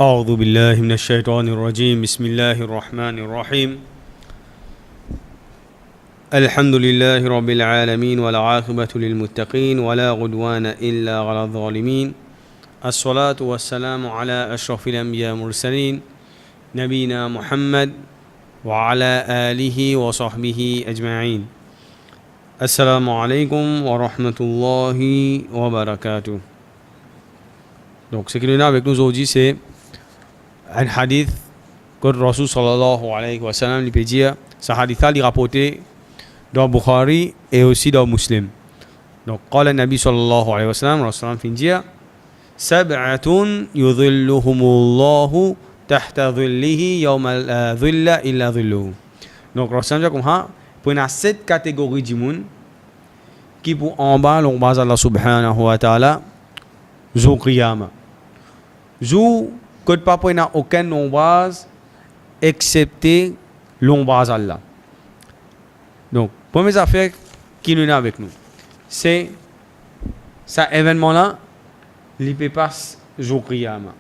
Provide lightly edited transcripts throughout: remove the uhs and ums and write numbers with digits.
أعوذ بالله من الشيطان الرجيم بسم الله الرحمن الرحيم الحمد لله رب العالمين والعاقبة للمتقين ولا عدوان إلا على الظالمين الصلاة والسلام على أشرف الأنبياء والمرسلين نبينا محمد وعلى آله وصحبه أجمعين السلام عليكم ورحمة الله وبركاته. Donc ce qui est là avec nous aujourd'hui c'est un hadith que le Rasul sallallahu alayhi wa sallam lui peut dire, ce hadith-là il est rapporté dans Bukhari et aussi dans Muslim. Donc قال النبي صلى الله عليه وسلم Rasul fin dire سبعة يظلهم الله تحت ظله يوم لا ظل إلا ظله. Donc Rasul dit comme ça, pour une sept catégories de monde qui pour en bas l'ombre Allah subhanahu wa ta'ala jour qiyamah. Jour que pas pour n'a aucun ombre excepté l'ombre Allah. Donc première affaire qui nous est avec nous c'est ça événement là il peut passer jour qiyamah.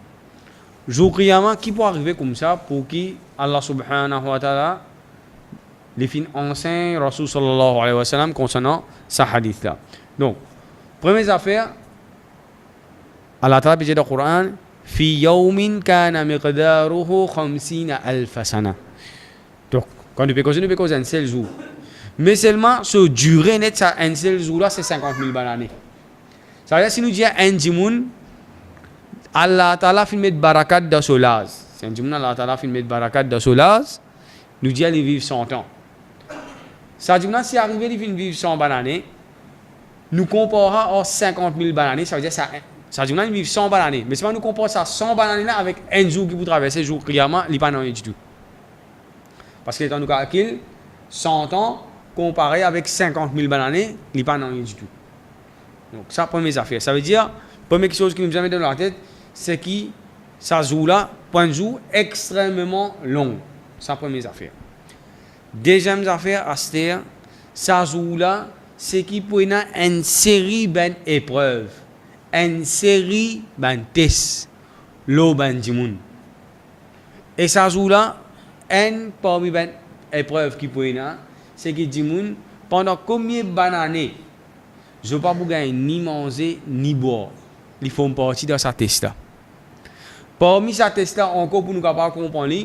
Jour qiyamah qui peut arriver comme ça pour qui Allah subhanahu wa ta'ala les fins anciens Rasul sallallahu alayhi wa sallam concernant ce hadith là. Donc première affaire Allah ta'ala dit dans le Coran fi yawmin kana miqdaruhu 50,000 sana. Donc quand tu peux causer un seul jour, mais seulement ce durée net ça un seul jour là c'est 50,000 bananes. Ça veut dire si nous disons un djimoun Allah ta'ala fait mettre barakat dans ce laz, c'est un djimoun Allah ta'ala fait mettre barakat dans ce laz, nous disons il vivre 100 ans. Ça dit si arrivé il vivre 100 bananes, nous comparons à 50,000 bananes, ça veut dire ça dit il vivre 100 bananes, mais si nous comparons ça 100 bananes là avec un jour qui vous traverser le jour qiyamah, il n'est pas non du tout. Parce que quand nous calculons 100 ans comparé avec 50,000 bananes, il n'est pas non du tout. Donc ça première affaire, ça veut dire première chose qui nous met dans la tête, c'est que ça joue là, point de jour extrêmement long. Ça première affaire. Deuxième affaire, ça joue là, c'est qu'il peut y avoir une série d'épreuves, une série de tests, l'eau du monde. Et ça joue là, une parmi les épreuves qui peut y avoir, c'est que du monde, pendant combien d'années, je ne vais pas gagner ni manger ni boire. Il faut une partie de sa test là. Parmi sa test là, encore pour nous capables de comprendre,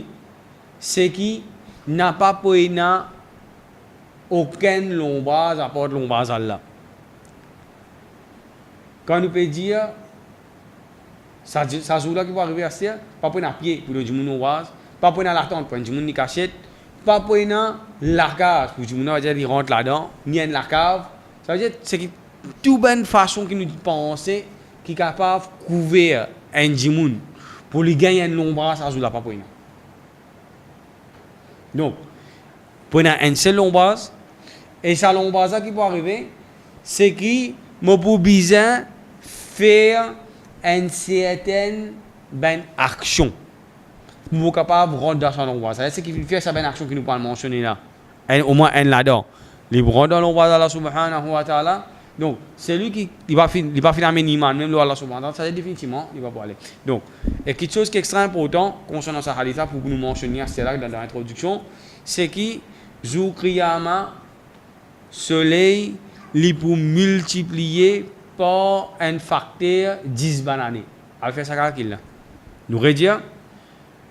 c'est qu'il n'a pas pu aucun lombage à part lombage Allah. Quand nous peut dire, ça joue là qui va arriver à ce pas pour un pied pour le djimoun lombage, pas pour la tente pour un djimoun ni cachette, pas pour la cave pour le djimoun va dire il rentre là-dedans, ni la cave. Ça veut dire c'est que toute bonne façon qui nous penser qui est capable de couvrir un djimoun pour lui gagner un lombage, ça joue là pas pour nous. Donc, pour un seul lombage, et ça lombage qui peut arriver, c'est qu'il m'a pour besoin faire une certaine action pour être capable de rentrer dans son lombage. C'est qu'il fait cette action qui nous parle mentionner là. Au moins un là-dedans. Il rentre dans lombage Allah subhanahu wa ta'ala. Donc, c'est lui qui va finir minimum, même Allah subhanahu wa ta'ala, ça définitivement, il va pas aller. Donc, et quelque chose qui est extrêmement important concernant ce hadith pour nous mentionner, c'est là dans l'introduction, c'est que jour qiyamah, soleil, il peut multiplier par un facteur 10 bananes. Alors, fait ça calcul là. Nous redire,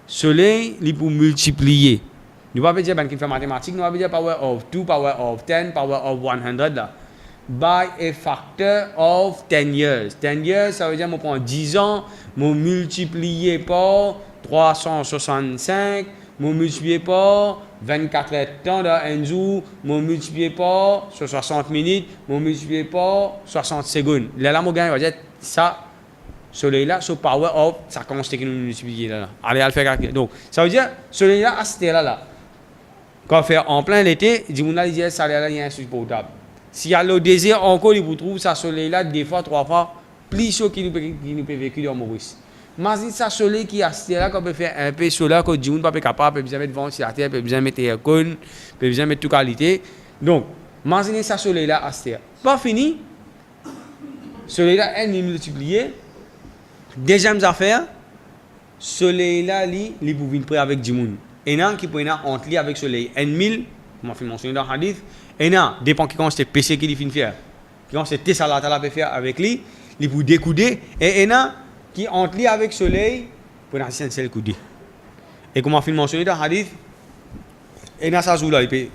soleil, il peut multiplier. Nous ne pouvons pas dire qu'il fait mathématiques, nous ne pouvons pas dire power of 2, power of 10, power of 100 là. By a factor of 10 years. 10 years, ça veut dire que je prends 10 ans, je multiplie par 365, je multiplie par 24 heures de temps dans un jour, je multiplie par 60 minutes, je multiplie par 60 secondes. Là, je gagne, dire ça, soleil-là, ce power of, ça commence à nous multiplier là. Allez, à le faire. Donc, ça veut dire, soleil-là, à ce là. Quand on fait en plein l'été, il dit, ça là, il y a un insupportable. S'il y a le désir encore, il vous trouve ça soleil-là, des fois, 3 fois, plus chaud qu'il nous peut vécu dans Maurice. Imagine ça soleil qui a là, qu'on peut faire un peu soleil, que du monde pas capable, peut besoin mettre ventilateur, peut besoin mettre aircon, peut besoin mettre toute qualité. Donc, imaginez ça soleil-là à pas fini. Soleil-là, elle est multipliée. Deuxième affaire, soleil là li pour venir près avec dimoun et nan qui peut entre li avec soleil en mille comme on fait mentionner dans hadith et nan dépend qui quand c'est péché qui fin faire quand c'est salat Allah peut faire avec lui li pour découder et nan qui entre li avec soleil pour un seul coudé et comme on fait mentionner dans hadith et nan ça joue là il peut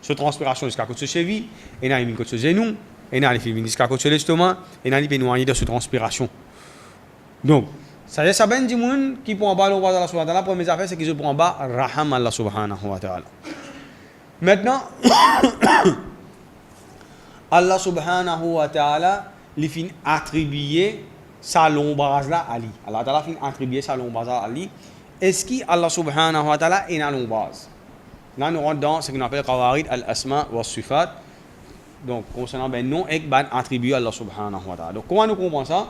se transpiration jusqu'à côté de cheville et nan il côté de genou et nan il fait jusqu'à côté de l'estomac et nan il peut noyer de cette transpiration donc ça veut dire ben du monde qui prend bas Allah subhanahu wa ta'ala première affaire c'est qu'ils prend bas raham Allah subhanahu wa ta'ala maintenant Allah subhanahu wa ta'ala lui fin attribuer sa lombase là à lui Allah ta'ala fin attribuer sa lombase à lui est-ce que Allah subhanahu wa ta'ala est une lombase là nous rentrons dans ce qu'on appelle qawarid al-asma wa sifat donc concernant ben nom et ben attribué à Allah subhanahu wa ta'ala donc comment nous comprenons ça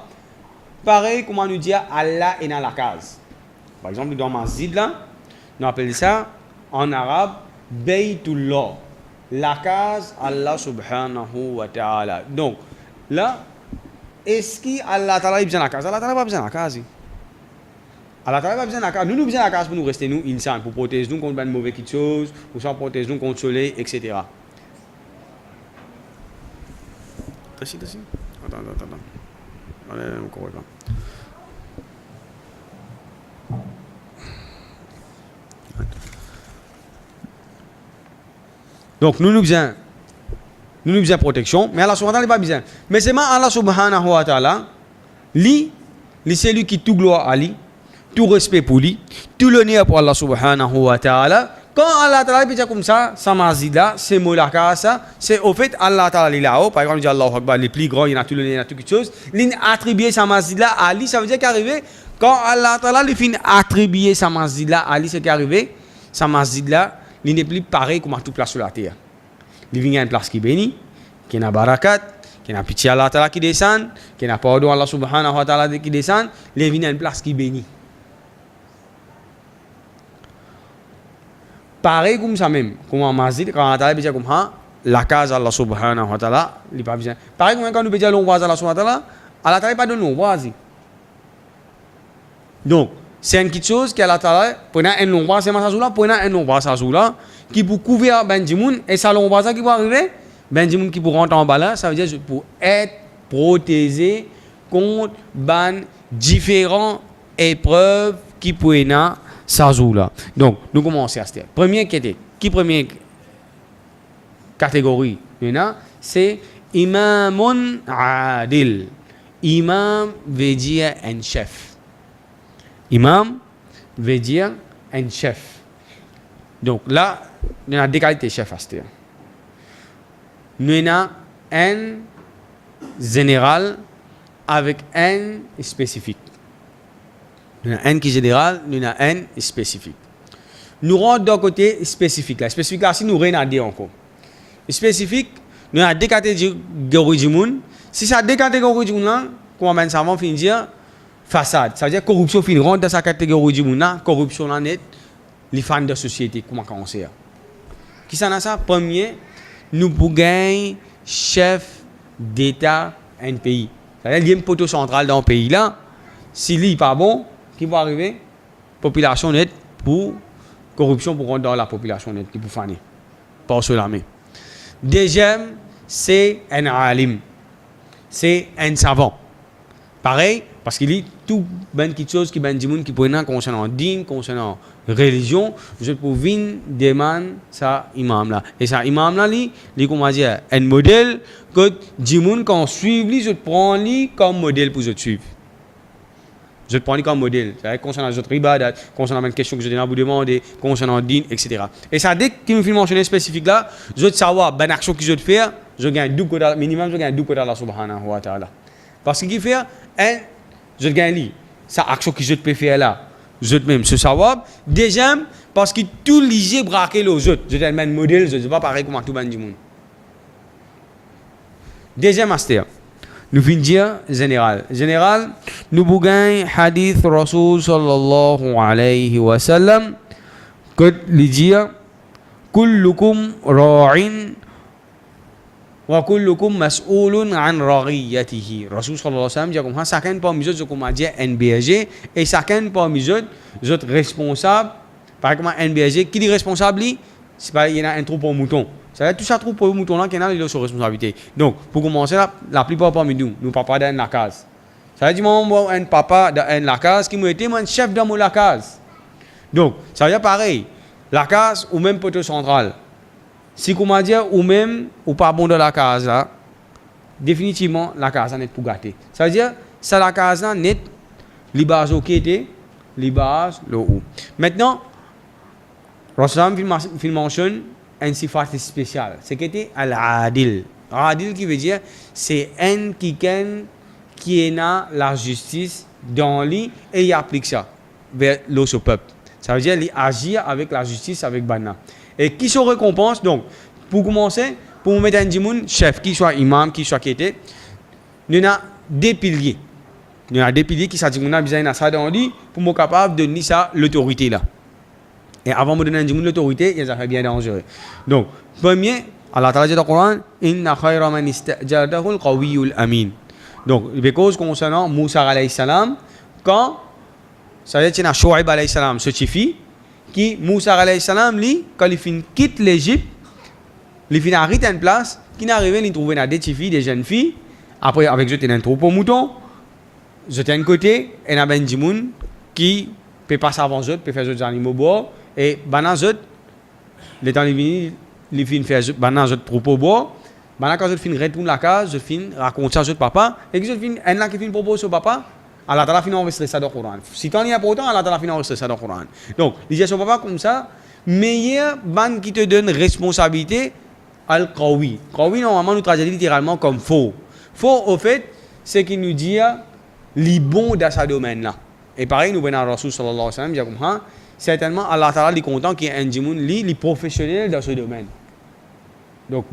pareil, comment nous dire Allah est dans la case. Par exemple, dans Masjid là, nous appelons ça en arabe Baytullah. La case Allah subhanahu wa ta'ala. Donc, là, est-ce que Allah ta'ala a besoin de la case? Allah ta'ala n'a pas besoin de la case. Allah ta'ala n'a pas besoin de la case. Nous avons besoin de la case pour nous rester nous insan, pour protéger nous contre de mauvaises choses, pour s'en protéger nous contre le soleil, etc. Attends. Allez, encore là. Donc nous avons besoin de protection, mais Allah subhanahu wa ta'ala n'a pas besoin. Mais c'est Allah subhanahu wa ta'ala, lui c'est lui qui tout gloire à lui, tout respect pour lui, tout l'honneur pour Allah subhanahu wa ta'ala. Quand Allah Ta'ala dit comme ça mazida, c'est molaka ça, c'est au fait Allah Ta'ala là-haut, par exemple, il dit Allahu Akbar, les plus grands, il y a tout le monde, il y a toute chose, il attribué sa mazida à Ali, ça veut dire qu'arrivé, quand Allah Ta'ala lui fin attribuer sa mazida à Ali, c'est qu'arrivé, sa mazida, il n'est plus pareil comme à toute place sur la terre. Il vient à une place qui bénit, qui a barakat, qui a pitié Allah Ta'ala qui descend, qui a pardon Allah Subhanahu wa Ta'ala qui descend, il vient à une place qui bénit. Pareil comme ça même, comme en masjid, quand Allah dit comme ça, la case Allah subhanahu wa ta'ala, il pas besoin. Pareil comme quand nous disons l'ombrage Allah subhanahu wa ta'ala, Allah ta'ala pas donne l'ombrage. Donc, c'est une petite chose que Allah ta'ala, prenant un ombrage, c'est ma là, prenant un ombrage là, qui pour couvrir ben dimoun, et ça l'ombrage qui va arriver, ben dimoun qui pour rentrer en bas là, ça veut dire pour être protégé contre ben différentes épreuves qui pourraient là. Donc, nous commençons à se dire. Première catégorie, c'est Imamun Adil. Imam veut dire un chef. Imam veut dire un chef. Donc là, nous avons deux qualités de chef à se dire. Nous avons un général avec un spécifique. Nous avons un qui est général, nous avons un spécifique. Nous rentrons d'un côté spécifique. La spécifique, là, si nous rien à dire encore. Spécifique, nous avons deux catégories du monde. Si ça deux catégories du monde, comment ben ça va finir façade. Ça veut dire corruption finit rentre dans sa catégorie du monde. Corruption là net, les fans de société, comment on sait. Qui ça n'a ça? Premier, nous pour gagner chef d'État un pays. C'est-à-dire il y a une poteau central dans le pays là. Si lui pas bon, qui va arriver? Population nette pour corruption pour rentrer dans la population nette qui pour faner. Pas sur l'armée. Deuxième, c'est un alim. C'est un savant. Pareil, parce qu'il y a tout ben quelque chose qui ben du monde qui prennent concernant dîne, concernant religion, je peux venir demander ça imam là. Et ça imam là, lui comment dire, un modèle que du monde quand suivre lui, je prends lui comme modèle pour je suivre. Je te prends lui comme modèle. C'est-à-dire concernant les autres ibadat, concernant une question que je vous demander, concernant dîne, etc. Et ça, dès qu'il me fait mentionner spécifique là, je veux savoir, ben action que je veux faire, je gagne double quota minimum, je gagne double quota Allah subhanahu wa ta'ala. Parce qu'il fait, je gagne lui. Ça, action que je peux faire là, je veux même ce savoir. Deuxième, parce qu'il tout lié braquer les autres. Je te un modèle, je ne sais pas pareil comme tout le monde. Deuxième aspect. Nous finissons dire général. Général, nous bougain hadith Rasul sallallahu alayhi wa sallam que lui dire kullukum ra'in Wa kullukum mas'ulun an ra'iyatihi. Rasul sallallahu alayhi wa sallam dit comme ça, chacun parmi eux, comme a dit un berger, et chacun parmi eux, responsable. Par exemple, un berger, qui dit responsable, c'est pas, il y a un troupeau de moutons. Ça veut dire tout ça troupeau de moutons là, qui a sur responsabilité. Donc, pour commencer, la plupart parmi nous papa dans la case. Ça veut dire, moi, un papa dans la case qui m'a été mon chef dans la case. Donc, ça veut dire pareil, la case ou même poteau central. Si comme a dit, ou même, ou pas bon dans la case là, définitivement, la case n'est pour gâter. Ça veut dire, ça la case là net, les bases au qui était, les bases le haut. Maintenant, Rasulallah film mentionne un sifat spécial. C'est qui était al-adil. Adil qui veut dire, c'est un qui est la justice dans lui et il applique ça vers l'autre peuple. Ça veut dire, il agit avec la justice, avec Bana. Et qui se récompense, donc, pour commencer, pour mettre un djimoun, chef, qui soit imam, qui soit qui était, nous avons des piliers. Nous avons des piliers qui sont besoin de ça dans lui pour être capable de donner ça l'autorité là. Et avant de donner un djimoun l'autorité, il y a des bien dangereux. Donc, premier, Allah Ta'ala dit dans le Coran, Inna khayra man istajadahu al-qawiyyul amin. Donc, because concernant Moussa alayhi salam, quand ça veut dire que Chouaib alayhi salam se tifie, qui Moussa alayhi salam, lui, quand il quitte l'Égypte, il finit à une place, qui n'arrive à trouver des filles, des jeunes filles, après avec eux, il y a un troupeau mouton, je un côté, et il y a un djimoun qui peut passer avant eux, peut faire des animaux bois, et banan eux, le temps il finit faire banan eux troupeau bois, banan quand je finis retourner la case, je finis raconter ça à papa, et que je finis, un là qui finit proposer au papa, Allah Ta'ala finit enregistrer ça dans le Coran. Si tu en as pas autant, Allah Ta'ala finit enregistrer ça dans le Coran. Donc, il dit à son papa comme ça, meilleur ban qui te donne responsabilité, al-qawi. Qawi, normalement, nous traduisons littéralement comme faux. Faux, au fait, c'est qu'il nous dit les bons dans ce domaine-là. Et pareil, nous venons à Rasul sallallahu alayhi wa sallam, dit comme ça, certainement, Allah Ta'ala est content qu'il y ait un djimoun, les professionnels dans ce domaine. Donc,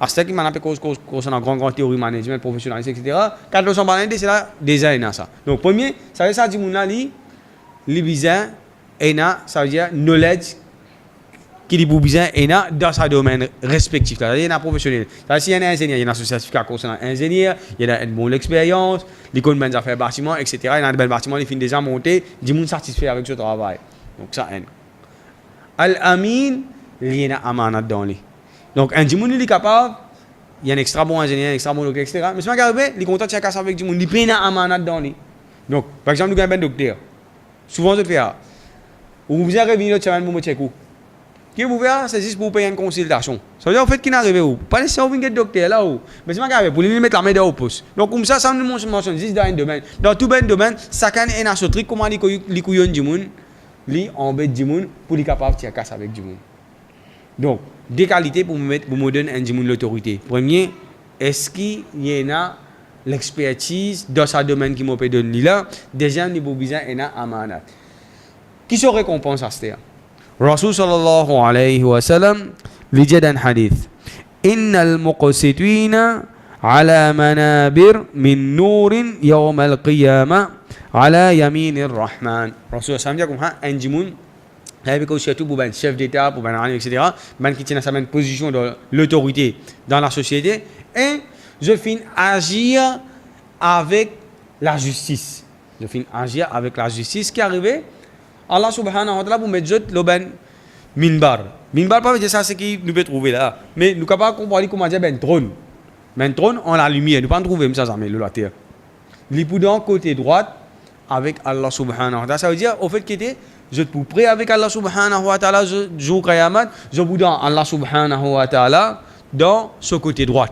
c'est qui m'a appelé concernant grande théorie management, professionnalisme, etc. 400 balades, c'est là, déjà, il y a ça. Donc, premier, ça veut dire que les besoins, ça veut dire knowledge, qui est besoin, dans ce domaine respectif. Il y a un professionnel. S'il y a un ingénieur, il y a un certificat concernant ingénieur, il y a une bonne expérience, il connaît bien affaires bâtiments, etc. Il y a un bel bâtiment, il finit déjà monté, il est satisfait avec ce travail. Donc, ça, Al-Amin, il y a un amanat dans lui. Donc, un djimoun, il est capable, il y a un extra bon ingénieur, un extra bon docteur, etc. Mais si on regarde, il est content de faire ça avec djimoun, il paye un amanat dans lui. Donc, par exemple, nous avons un docteur. Souvent, je fais ça. Vous avez revenir, tu vas me checker. Qui vous fait, c'est juste pour payer une consultation. Ça veut dire, en fait, qu'il n'arrive où. Pas nécessairement venir docteur là où. Mais si on regarde, pour lui mettre la main dans le pouce. Donc, comme ça nous mentionne juste dans un domaine. Dans tout un domaine, chacun est un truc, comment il couillon djimoun, il embête djimoun, pour être capable de faire casse avec djimoun. Donc, des qualités pour me donner un djimoun l'autorité. Premier, est-ce qu'il y a l'expertise dans ce domaine qui m'a donné là? Deuxième, il y a besoin d'un amanat. Qui se récompense à ce Rasul sallallahu alayhi wa sallam, il dit dans un hadith, Innal muqsitwina ala manabir min nourin yawm al-qiyamah ala yaminir rahman. Rasul sallallahu alayhi wa sallam, un djimoun, avec surtout pour un chef d'État, pour un ami, etc., qui tient sa position de l'autorité dans la société, et je finis agir avec la justice. Je finis agir avec la justice qui est arrivée. Allah subhanahu wa ta'ala pour mettre le ben minbar. Minbar, pas dire ça, c'est qui nous peut trouver là. Mais nous sommes capables de comprendre comment dire ben trône. Ben trône, on a la lumière. Nous ne pouvons pas trouver ça, mais le la terre. Les poudres côté droite avec Allah subhanahu wa ta'ala. Ça veut dire, au fait qu'il était, je peux prier avec Allah subhanahu wa ta'ala, jour Qayamat, je vous donne Allah subhanahu wa ta'ala dans ce côté droit.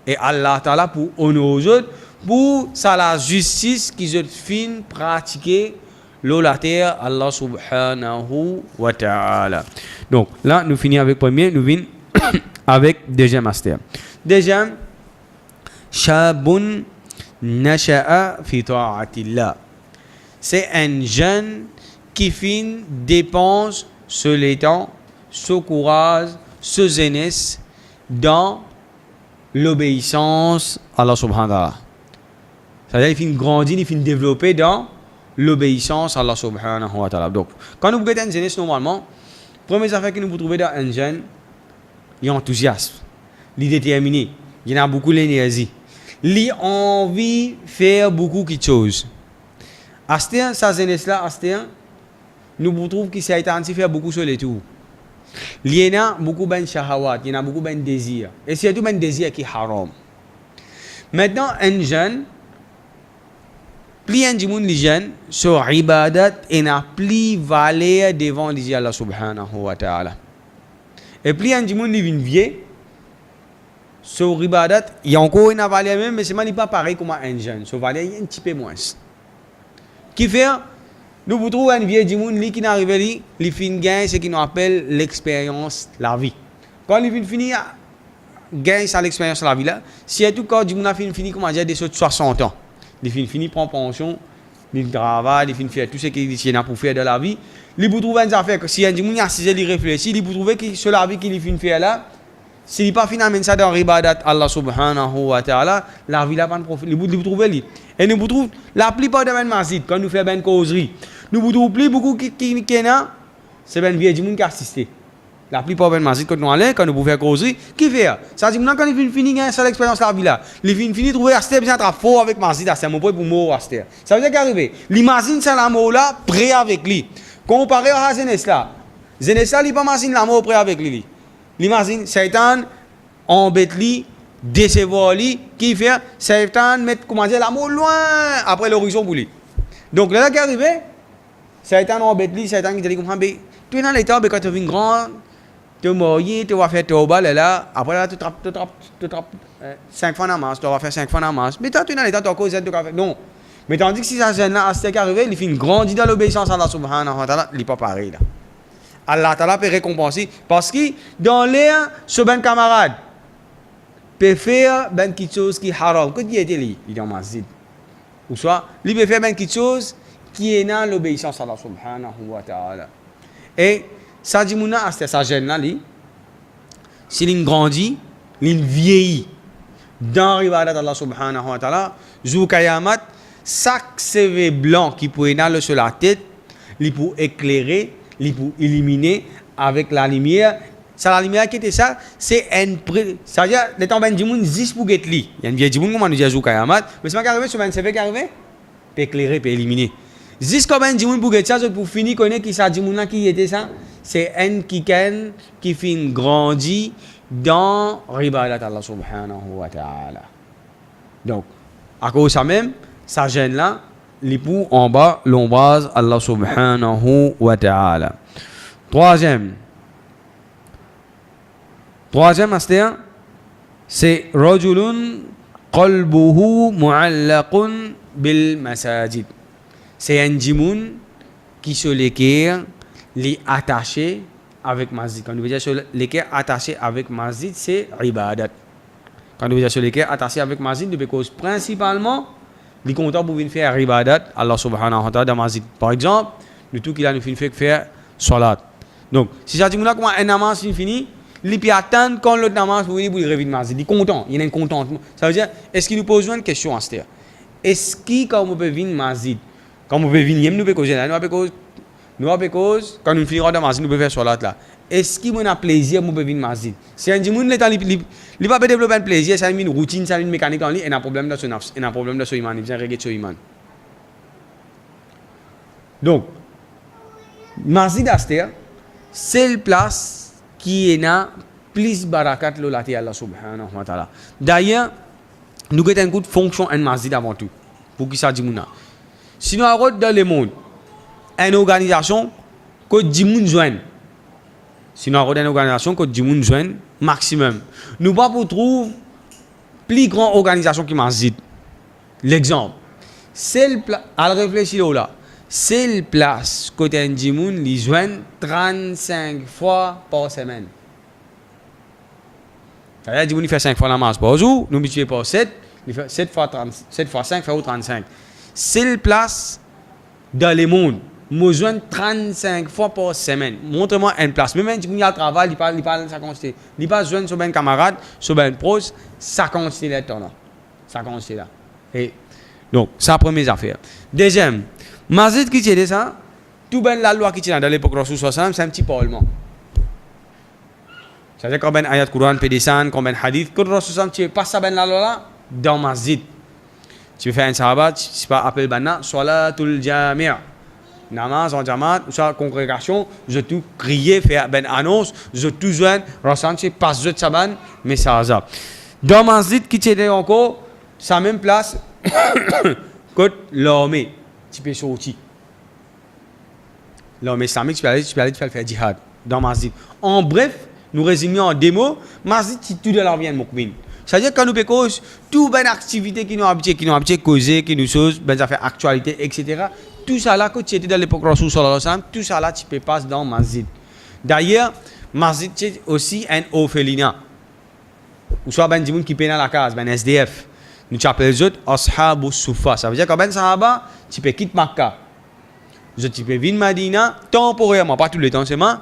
Et Allah ta'ala pour honorer aux autres, pour ça la justice qui se fin pratiquer la terre, Allah subhanahu wa ta'ala. Donc là, nous finissons avec premier, nous venons avec deuxième master. Deuxième, Shabun nasha'a fi ta'atillah. C'est un jeune qui fin dépense ce temps, ce courage, ce jeunesse dans l'obéissance à Allah subhanahu wa ta'ala. C'est-à-dire qu'il fin grandir, il fin développer dans l'obéissance à Allah subhanahu wa ta'ala. Donc, quand nous regardons une jeunesse normalement, première affaire que nous pouvons trouver dans un jeune, il est enthousiaste, il est déterminé. il a beaucoup d'énergie. Il a envie de faire beaucoup de choses. Astéen, sa jeunesse là, Astéen, nous trouvons que ça a été fait beaucoup sur les tours. Il y a beaucoup de shahawat, il y a beaucoup de désirs. Et surtout un désir qui est haram. Maintenant, un jeune, plus un jeune, sur ibadat, il n'a plus valeur devant Allah subhanahu wa ta'ala. Et plus un jeune vient vieux, sur ibadat, il y a encore une valeur même, mais ce n'est pas pareil comme un jeune. Sur valeur, il y a un petit peu moins. Qui fait, nous trouvons un vieux jeune qui n'arrive pas, il finit gain ce qu'on appelle l'expérience la vie. Quand il finit gagne ça l'expérience de la vie là, surtout quand du monde a fini comment dire des 60 ans. Il finit prend pension, il travaille, il finit faire tout ce qu'il a pour faire de la vie. Il peut trouver une affaire que si un monde a 6 ans, il réfléchit, il peut trouver que sur la vie qu'il finit faire là, s'il pas finalement ça dans ibadat Allah subhanahu wa ta'ala, la vie là pas de profit. Il peut trouver lui. Et nous trouvons la plupart de mes masjid quand nous faisons une causerie, nous trouvons plus beaucoup qui c'est ben vieux du monde qui assisté. La plupart des masjid quand nous allons, quand nous pouvons faire causerie, qui fait ça dit quand il finit ça l'expérience la vie là, il finit trouver acheter bien très fort avec masjid, c'est mon point pour mot acheter. Ça veut dire qu'arriver, l'imagine ça l'amour là prêt avec lui. Comparé à jeunesse là il pas imagine l'amour prêt avec lui. L'imagine Satan embête lui, décevoir lui, qui fait Satan mettre comment dire l'amour loin après l'horizon pour lui. Donc là qui arrive, Satan embête lui, Satan qui dit comme tu es dans l'état quand tu viens grand tu es marié, tu vas faire tauba là, après là tu trappes 5 fois namaz, tu vas faire 5 fois namaz. Mais toi tu es dans l'état tu as causé tu vas faire non. Mais tandis que si ça jeune là à ce qui arrive, il fait une grande dans l'obéissance à Allah subhanahu wa ta'ala, il n'est pas pareil là. Allah ta'ala peut récompenser parce que dans l'air ce ben camarade peut faire ben quelque chose qui est haram, que dit il est dans masjid. Ou soit il peut faire ben quelque chose qui est dans l'obéissance à Allah subhanahu wa ta'ala. Et ça dit mouna à sa jeune là s'il grandit, il vieillit dans l'ibadat d'Allah subhanahu wa ta'ala, jour Kayamat, chaque CV blanc qui peut aller sur la tête, il peut éclairer, il peut illuminer avec la lumière. Ça la lumière qui était ça, c'est un ça veut dire les temps ben du monde 10 pour get li. Il y a une vieille du monde comment nous dire jour Kayamat, mais c'est pas arrivé sur un CV qui arrivé, peut éclairer, peut illuminer. 10 comme un du monde pour get ça pour finir connaître qui ça du monde qui était ça. C'est un qui fin grandi dans l'ibadat d'Allah subhanahu wa ta'ala. Donc, à cause de ça même, sa gêne là, l'époux en bas, l'ombrage Allah subhanahu wa ta'ala. Troisième astéen, c'est rajulun qalbuhu mu'allaqun bil masajid. C'est un djimoun qui se l'équerre, les attaché avec masjid. Quand nous veut dire l'équerre attaché avec masjid, c'est ibadat. Quand nous veut dire l'équerre attaché avec masjid, nous cause principalement les compteurs pour venir faire ibadat Allah subhanahu wa ta'ala dans masjid. Par exemple, nous tout qu'il a nous fait faire salat. Donc, si ça dit comment un namaz fini, il peut attendre quand l'autre namaz pour venir pour revenir masjid. Il est content, il y a un contentement. Ça veut dire, est-ce qu'il nous pose une question à ce terme? Est-ce que quand on peut venir masjid, quand on peut venir, nous peut causer là, nous avons cause quand nous finirons dans masjid nous pouvons faire salat là. Est-ce qu'il m'a plaisir nous pouvons venir masjid? Si un djimoun il pas développer un plaisir, ça une routine, ça une mécanique en lui, et un problème dans son nafs, et un problème dans son iman, il vient régler son iman. Donc masjid aster c'est la place qui est na plus barakat lo lati Allah subhanahu wa ta'ala. D'ailleurs, nous avons une fonction en masjid avant tout. Pour qui ça djimouna. Sinon dans le monde une organisation que 10 moun joignent. Sinon, on a une organisation que 10 moun joignent maximum. Nous pas pour trouver plus grande organisation qui masjid. L'exemple, c'est à réfléchir là. C'est le place que 10 moun li joignent 35 fois par semaine. C'est-à-dire 10 moun fait 5 fois la masse par jour, nous multiplions par 7, il fait 7 fois 5 fait 35. C'est le place dans le monde. Moi, je 35 fois par semaine. Montre-moi une place. Même si il a travail, il parle ça quantité. Il pas joindre sur un camarade, sur un proche, ça quantité là temps là. Ça quantité là. Et donc, ça première affaire. Deuxième, masjid qui tient ça, tout ben la loi qui tient dans l'époque Rasul sallallahu alayhi wa sallam, c'est un petit parlement. C'est-à-dire quand ben ayat Quran peut descendre, quand ben hadith, quand Rasul tu passes ben là dans masjid. Tu peux faire un sahabat, tu peux appeler ben salatul jami'. Namaz en jamaat, ou sa congrégation, je tout crier, faire ben annonce, je tout joindre, Rasul tu passe de saban, mais ça ça. Dans masjid qui était encore, sa même place que l'armée, tu peux sortir. L'armée islamique, tu peux aller faire djihad dans masjid. En bref, nous résumons en deux mots, masjid c'est tout de la vie de Moukmin. C'est-à-dire que nous faisons toute bonne activité qui nous habitué causer, qui nous chose, ben ça fait actualité, etc. Tout ça là, quand tu étais dans l'époque Rasul sallallahu alayhi wa sallam, tout ça là, tu peux passer dans masjid. D'ailleurs, masjid c'est aussi un orphelinat. Ou soit ben des gens qui peinent la case, ben SDF. Nous appelons les autres Ashabus Sufa. Ça veut dire que ben sahaba, tu peux quitter Makkah. Tu peux venir Madina temporairement, pas tout le temps seulement.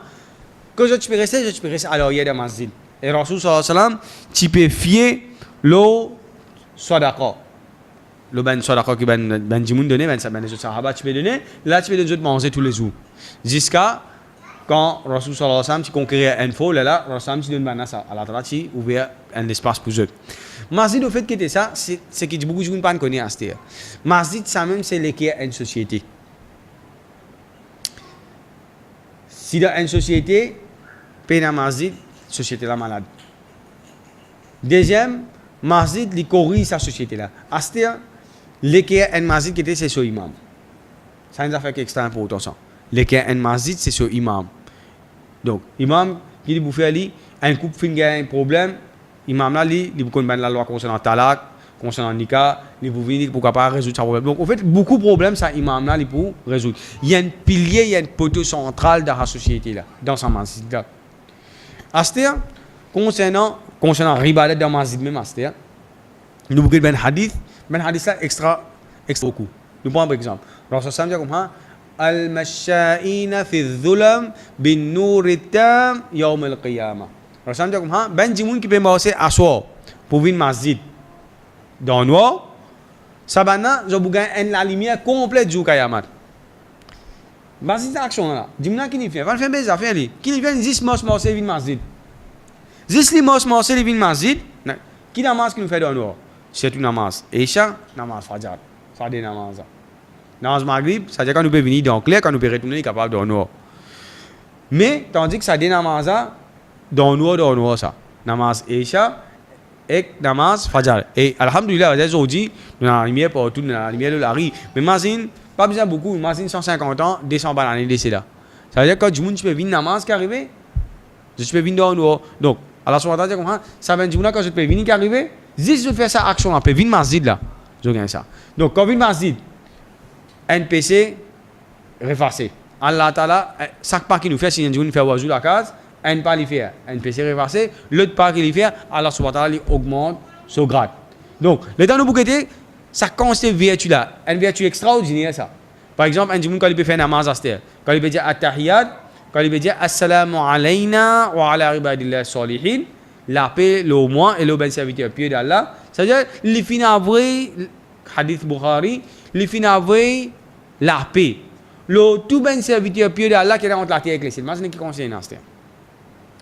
Quand tu peux rester à l'arrière de masjid. Et Rasul sallallahu alayhi wa sallam, tu peux fier l'eau sadaqa. Le ben sadaqa que ben Jimoun donné, ben les autres sahaba tu peux donner. Là tu peux les autres manger tous les jours. Jusqu'à quand Rasul sallallahu alayhi wa sallam tu conquérir un faux, là Rasul tu donnes ben ça. À la tra tu ouvrir un espace pour eux. Masjid au fait que ça, c'est que beaucoup de gens ne connaissent pas. Masjid ça même c'est l'équerre une société. Si dans une société, peine masjid, société là malade. Deuxième, masjid li corrige sa société là. Astia, l'équerre un masjid qui était c'est sur imam. Ça nous a fait extra important ça. L'équerre un masjid c'est sur imam. Donc imam qui dit vous faire li un couple fin un problème, imam là li vous connaît la loi concernant talak, concernant nikah, li vous venir pour capable résoudre ce problème. Donc en fait beaucoup de problèmes ça imam là li pour résoudre. Il y a un pilier, il y a un poteau central dans la société là, dans sa masjid là. Astia concernant ribadat dans masjid même astia. Nous bouquet ben hadith là extra beaucoup. Nous prenons par exemple. Rasul sallallahu alayhi wa sallam al-masha'ina fi dhulam bin nur tam yawm al-qiyamah. Rasul sallallahu alayhi wa sallam ben jimoun qui peut marcher asseoir pour venir masjid. Dans noir, ça bana je bougain la lumière complète du Kayamat. Masjid action là. Dis-moi qui n'y fait. Va faire mes affaires li. Qui n'y fait 10 mos c'est vin masjid. 10 li mos c'est vin masjid. Qui namaz qui nous fait dans noir? C'est une namaz. Isha, namaz fajr. Ça des namaz. Namaz maghrib, ça veut dire quand nous peut venir dans clair, quand nous peut retourner capable dans noir. Mais tandis que ça des namaz dans noir ça. Namaz Isha et namaz fajr. Et alhamdulillah, aujourd'hui, nous avons la lumière partout, nous avons la lumière de la rue. Mais imagine, pas besoin beaucoup, imagine 150 ans, 200 balles l'année décès là. Ça veut dire que quand du monde tu peux venir namaz qui arrive, je peux venir dans noir. Donc, Allah subhanahu wa ta'ala dit ça vient du monde quand je peux venir qui arrive, si je fais ça action, on peut venir masjid là. Je gagne ça. Donc quand venir masjid, NPC réfacé. Allah ta'ala chaque pas qui nous fait si un jour fait wazou la case, un pas lui faire, NPC réfacé, l'autre pas qui lui fait, Allah subhanahu wa ta'ala augmente son grade. Donc, le temps nous bouqueter, ça consiste vertu là, une vertu extraordinaire ça. Par exemple, un jour quand il peut faire namaz astir, quand il peut dire at-tahiyat, quand il peut dire assalamu alayna wa ala ibadillah salihin, la paix, le moins et le bon serviteur pied d'Allah. C'est-à-dire, les finavoués, hadith Bukhari, les finavoués, la paix. Le tout bon serviteur pied d'Allah qui est entre la terre et les cieux. Imagine qui concerne ça.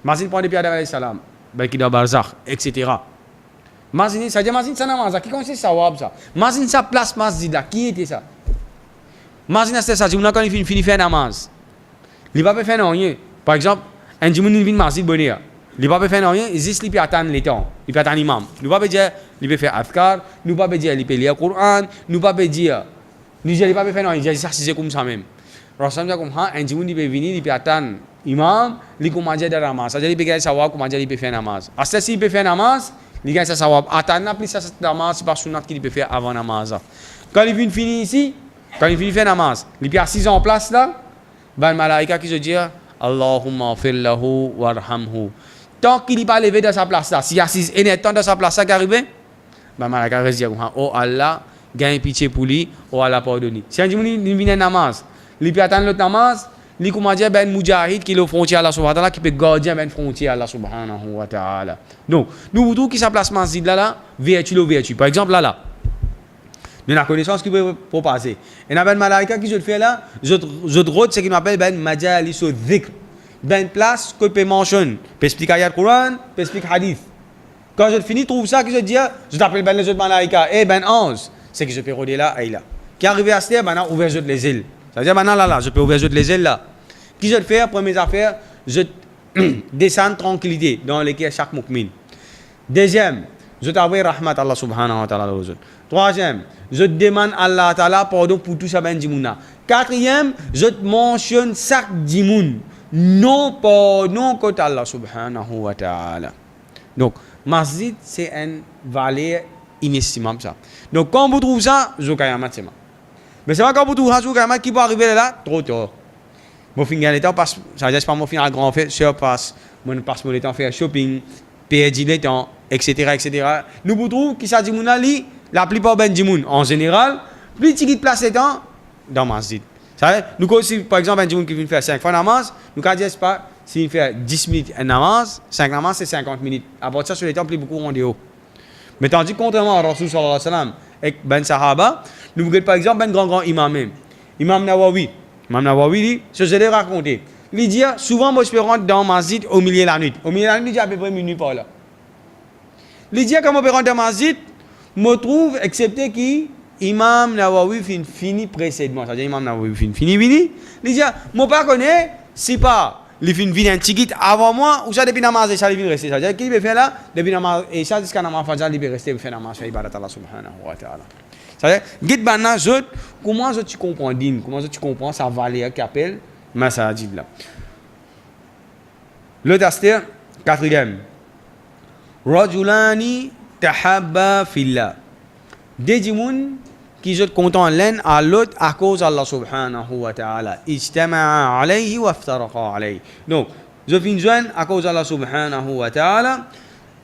Imagine prendre des pieds d'Allah, salam, ben qui dans barzakh, etc. Imagine, ça namaz, qui concerne ça, ça. Imagine sa place masjid là, qui était ça? Imagine ça, si on a fini faire namaz. Il va pas faire rien. Par exemple, un djimoun vient masjid bonheur. Il va pas faire rien, il juste peut attendre les temps. Il peut attendre l'imam. Nous pas dire il peut faire afkar, nous pas dire il peut lire le Coran, nous pas dire il pas faire rien, il ça c'est comme ça même. Rasul comme un djimoun il peut venir, il peut attendre imam, il commence à namaz. Ça veut dire il peut gagner savoir comment il peut faire namaz. Après s'il peut faire namaz, il gagne savoir attendre plus ça namaz, c'est pas sunnat qu'il peut faire avant namaz. Quand il vient finir ici, quand il finit faire namaz, il peut assis en place là, ben malaika qui se dit Allahumma fir lahu warhamhu. Tant qu'il n'est pas levé dans sa place là, s'il assise et n'est dans sa place là qui arrive, ben malaika va dire oh Allah, gagne pitié pour lui, oh Allah pardonne. Si un jour il vient namaz, il peut attendre le namaz, il commence à dire ben mujahid qui est le frontière Allah subhanahu wa ta'ala qui peut garder ben frontière Allah subhanahu wa ta'ala. Donc nous tout qui sa place masjid là, vertu. Par exemple là. Nous avons la connaissance qui peut passer. Et nous avons un malaika qui je le fais là, je route ce qu'on appelle ben majalis dhikr. ben place que peut mentionner, peut expliquer ayat Coran, peut expliquer hadith. Quand je finis, trouve ça que je dis, je t'appelle ben les autres malaïka, et ben 11, c'est que je peux rôder là, et là. Qui est arrivé à ce maintenant, ouvert les ailes. Ça veut dire maintenant là, je peux ouvrir les ailes là. Qui je le fais, première affaire, je descends tranquillité dans lesquelles chaque mu'min. Deuxième, je t'envoie rahmat Allah subhanahu wa ta'ala aux autres. Troisième, je demande à Allah ta'ala pardon pour tout ça ben dimouna. Quatrième, je te mentionne chaque dimoun. Non pardon contre Allah subhanahu wa ta'ala. Donc, masjid, c'est une valeur inestimable ça. Donc, quand vous trouvez ça, je kayamat c'est moi. Mais c'est pas quand vous trouvez ça, kayamat qui peut arriver là, trop tard. Mon finger le temps passe, ça veut dire pas mon finger à grand fait, sur passe, mon passe mon temps faire shopping, perdre le temps, etc., etc. Nous vous trouvons qui ça dit mon ali, la plupart ben dimoun en général, plus petit place le temps dans masjid. Ça veut dire, nous aussi par exemple un dimoun qui vient faire 5 fois namaz, nous quand dire pas s'il fait 10 minutes un namaz, 5 namaz c'est 50 minutes. À part ça sur les temps plus beaucoup rendez-vous. Mais tandis que contrairement à Rasul sallallahu alayhi wa sallam et ben sahaba, nous regardons par exemple ben grand imam même. Imam Nawawi. Imam Nawawi dit, ce que je l'ai raconté. Il dit, souvent moi je peux rentrer dans masjid au milieu de la nuit. Au milieu de la nuit, il y a à peu près minuit par là. Il dit, quand je peux rentrer dans masjid, je me trouve, excepté que Imam Nawawi fini précédemment. C'est-à-dire Imam Nawawi fini. Il dit, je ne connais pas si pas. Il finit un petit avant moi, ou ça depuis namaz et ça il vient rester. C'est-à-dire qu'il veut faire là, depuis namaz et ça jusqu'à namaz fajr il veut rester faire namaz faire ibadat Allah subhanahu wa ta'ala. C'est-à-dire guide bana comment tu comprends din, comment tu comprends sa valeur qui appelle masajid là. Le taster quatrième. Rajulani tahabba fillah. Des djimoun qui sont contents l'un à l'autre à cause d'Allah subhanahu wa ta'ala. Ijtama'a alayhi wa iftaraqa alayhi. Donc, je viens joindre à cause d'Allah subhanahu wa ta'ala.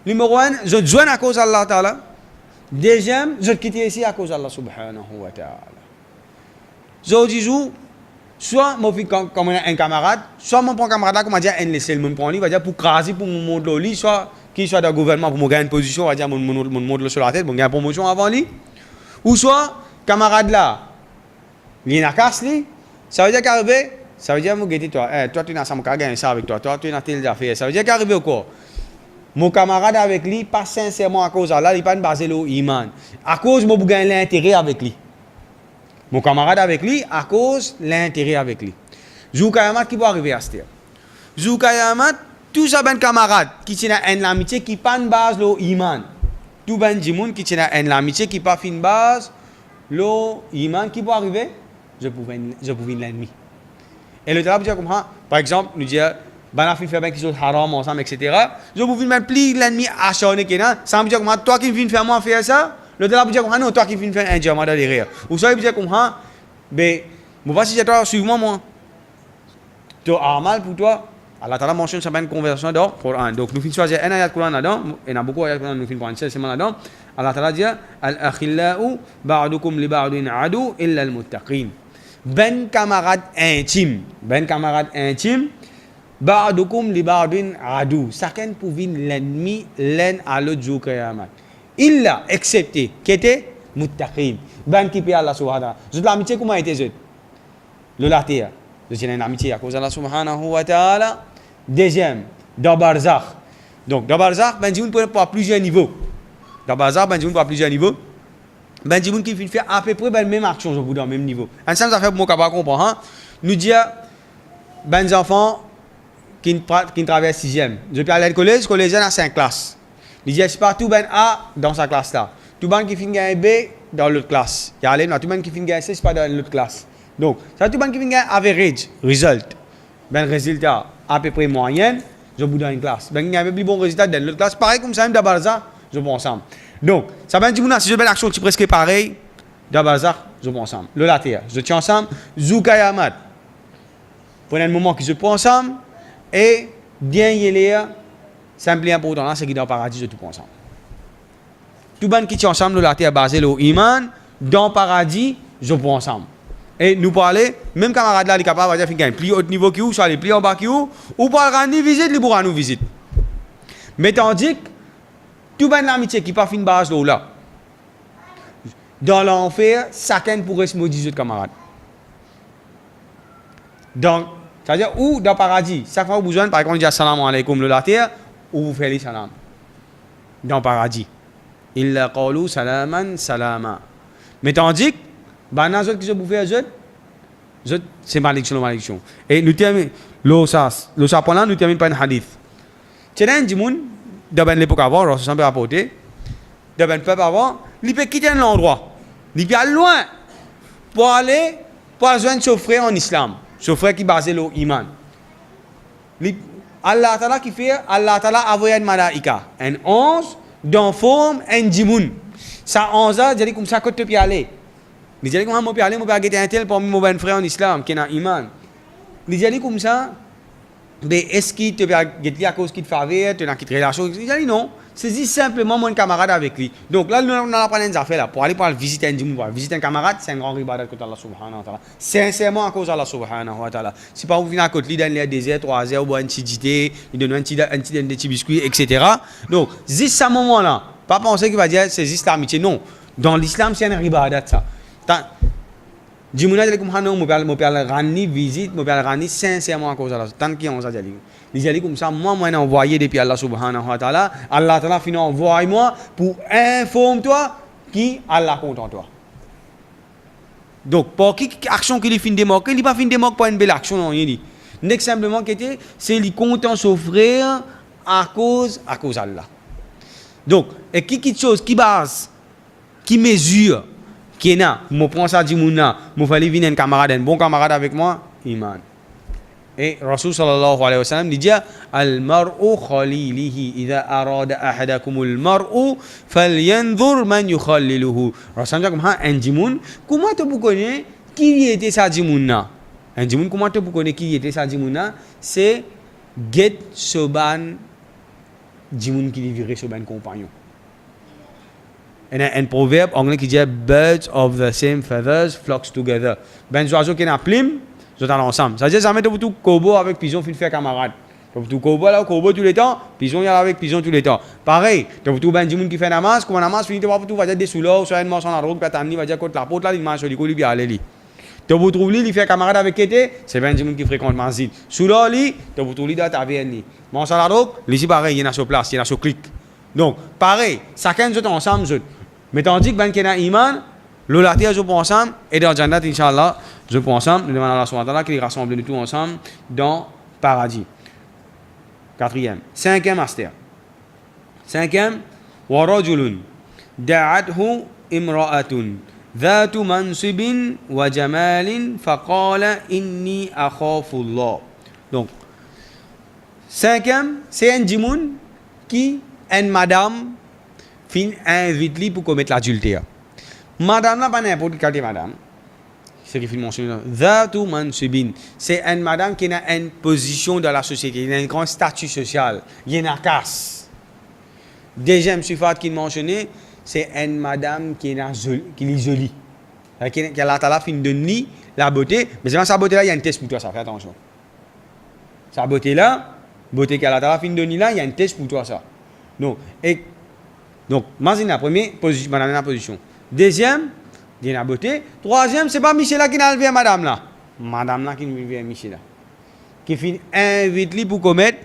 Numéro 1, je joins à cause d'Allah ta'ala. Deuxième, je quitte ici à cause d'Allah subhanahu wa ta'ala. Je dis, soit mon fils comme un camarade, soit mon camarade là, comme on dit, un laissé le monde pour lui, va dire pour craser, pour me montrer lui, soit qu'il soit dans le gouvernement pour me gagner une position, va dire, me montrer sur la tête, pour gagner une promotion avant lui. Ou soit, camarade là, il y a une casse, ça veut dire qu'arriver, ça veut dire, moi, toi, toi, tu n'as pas gagné ça avec toi, toi, tu n'as pas telle affaire, ça veut dire qu'arriver quoi? Mon camarade avec lui, pas sincèrement à cause de là, il n'est pas basé sur l'iman. À cause de moi, gagner l'intérêt avec lui. Mon camarade avec lui, à cause de l'intérêt avec lui. Joukayamat qui peut arriver à ce terme. Joukayamat, tout ça, ben camarade qui tient une amitié qui n'est pas base sur l'iman. Tout ben djimoun qui tient une amitié qui n'est pas une base sur l'iman qui peut arriver, je pouvais l'ennemi. Et le travail, par exemple, nous dire, ben fait bien qui sont haram ensemble, etc. Je vous même plus l'ennemi acharné qui est là. Ça me dit comment toi qui viens faire moi faire ça. Le delà vous dire comment non toi qui viens faire un diamant derrière. Ou ça vous dire comment ben moi si toi suivez moi. Tu as mal pour toi. Allah Ta'ala mentionne ça une conversation dans le Coran. Donc nous finissons choisir un ayat Coran là-dedans et a beaucoup ayat Coran nous finissons par une seule semaine là-dedans. Allah Ta'ala dit al-akhillau ba'dukum li ba'din adu illa al-muttaqin. Ben camarade intime. Ba'dukum li ba'din adu. Chacun pour l'ennemi l'un à l'autre jour Qiyamah. Illa excepté qui était muttaqin. Ben qui paie Allah subhanahu wa ta'ala. Je l'amitié comment était je? Le latia. Je tiens une amitié à cause d'Allah subhanahu wa ta'ala. Deuxième, dans barzakh. Donc dans barzakh, ben djimoun peut pas plusieurs niveaux. Dans barzakh, ben djimoun peut plusieurs niveaux. Ben djimoun qui fait à peu près ben même action je vous dans même niveau. Ensemble ça fait pour moi capable comprendre. Hein? Nous dire ben enfants qui traverse 6e. Je peux aller au collège, collégien a 5 classes. Il dit, partout ben A dans sa classe là. Tout le monde qui finit un B dans l'autre classe. Il y a tout le monde qui finit un C, c'est pas dans l'autre classe. Donc, ça tout le monde qui finit un average, result. Ben résultat à peu près moyen, je vous donne une classe. Ben il y a un peu plus bon résultat dans l'autre classe. Pareil comme ça, même d'abord ça, je prends ensemble. Donc, ça veut dire si je fais l'action qui est presque pareil, d'abord ça, je prends ensemble. Le latéral, je tiens ensemble. Zoukayamat. Prenez un moment que je prends ensemble. Et bien y aller, simplement important là, c'est qu'il est dans le paradis de tout ensemble. Tout le monde qui est ensemble, la terre basée sur l'iman, dans le paradis, je prends ensemble. Et nous parler, même camarade là, il est capable de faire un plus haut niveau que vous, soit les plus en bas que vous, ou pour rendre visite, il pourra nous visiter. Mais tandis que tout le monde l'amitié qui n'est pas fait une base là, dans l'enfer, chacun pourrait se maudire autres camarades. Donc, C'est-à-dire, ou dans le paradis, chaque fois que vous besoin, par exemple, on dit assalamu alaikum le la terre, ou vous faites les salam. Dans le paradis. Illa qalu salaman salama. Mais tandis que, bah, dans les qui se bouffent les autres, c'est malédiction. Et nous terminons, l'eau ça prend là, nous terminons par un hadith. C'est un djimoun, dans l'époque avant, on s'en peut rapporter, dans le peuple avant, il peut quitter l'endroit. Il peut aller loin pour aller joindre son frère en islam. Son frère qui est basé sur l'iman. Allah Ta'ala qui fait, Allah Ta'ala a envoyé un malaïka, un ange, dans forme, un djimoun. Ça, ange, je dis comme ça, quand tu peux aller. Il dit comment je peux aller, je peux aller un tel pour mon frère en islam, qui a iman. Il dit comme ça, mais est-ce qu'il te peut aller à cause qu'il te fait, tu as quitté la chose? Il dit non, c'est simplement mon camarade avec lui. Donc là, nous allons prendre des affaires là, pour aller visiter un djimoun, pour visiter un camarade, c'est un grand ribadat que Allah subhanahu wa ta'ala. Sincèrement à cause d'Allah subhanahu wa ta'ala. Si pas vous venez à côté dans les déserts, 3 heures, boire un petit thé, il donne un petit biscuit, etc. Donc, juste à ce moment-là, pas penser qu'il va dire c'est juste l'amitié. Non, dans l'islam, c'est un ribadat ça. Djimouna dit comme Hanou, mon père rani visite, mon père rani sincèrement à cause d'Allah. Tant qu'il y a un zadjali. Il dit comme ça, moi envoyé depuis Allah subhanahu wa ta'ala. Allah ta'ala finit envoie moi pour informer toi qui Allah content toi. Donc, pour qui action qu'il finit de moquer, il pas finit de moquer pour une belle action non il dit. N'est simplement que c'est lui content s'offrir à cause d'Allah. Donc, et qui chose qui base, qui mesure qui na, je prends ça du monde là, je fais venir un camarade, un bon camarade avec moi, iman. Et Rasul sallallahu alayhi wa sallam dit al-mar'u khalilihi idha arada ahadakum al-mar'u falyanzur man yukhalliluhu. Rasul dit comme un djimoun, comment tu peux connaître qui était ça djimoun là? Un djimoun comment tu peux connaître qui était ça djimoun là? C'est get soban djimoun qui vivrait soban compagnon. Il y a un proverbe anglais qui dit birds of the same feathers flock together. Ben oiseaux qui ont plume, ils sont ensemble. Ça veut dire jamais de tout corbeau avec pigeon fin faire camarade. Tout corbeau là, corbeau tous les temps, pigeon y a avec pigeon tous les temps. Pareil, de tout ben djimoun qui fait namas, comme namas finit par tout va dire des sous l'eau, soit une marche en route, puis va dire contre la porte là, il marche du coup lui bien aller li. De vous trouver il fait camarade avec qui c'est ben djimoun qui fréquente masjid. Sous l'eau li, de vous trouver dans taverne li. Marche en la route, ici pareil, il y en a sur place, il y en a sur clic. Donc pareil, chacun de ensemble. Mais tandis que ben qui a iman, la terre je prends ensemble et dans Jannat inshallah je prends ensemble. Nous demandons à Allah subhanahu wa ta'ala qu'il rassemble nous tous ensemble dans paradis. 4e, 5e master. 5e, wa rajulun da'athu imra'atun ذات منصب وجمال فقال إني أخاف الله. Donc 5e, c'est un djimoun qui une madame fin invite lui pour commettre l'adultère. Madame là pas n'importe quelle madame. C'est qui fin mentionné. Zatu mansibin. C'est une madame qui a une position dans la société, il a un grand statut social, il y a une casse. Deuxième sifat qu'il mentionné, c'est une madame qui est jolie. Qui a la fin de nuit, la beauté, mais c'est sa beauté là, il y a un test pour toi, ça fait attention. Sa beauté là, beauté qui a la fin de nuit là, il y a un test pour toi ça. Non. Et donc, imagine la première position, madame la position. Deuxième, il y a la beauté. Troisième, c'est pas Michel qui n'a levé madame là. Madame là qui nous vient Michel là. Qui finit invite lui pour commettre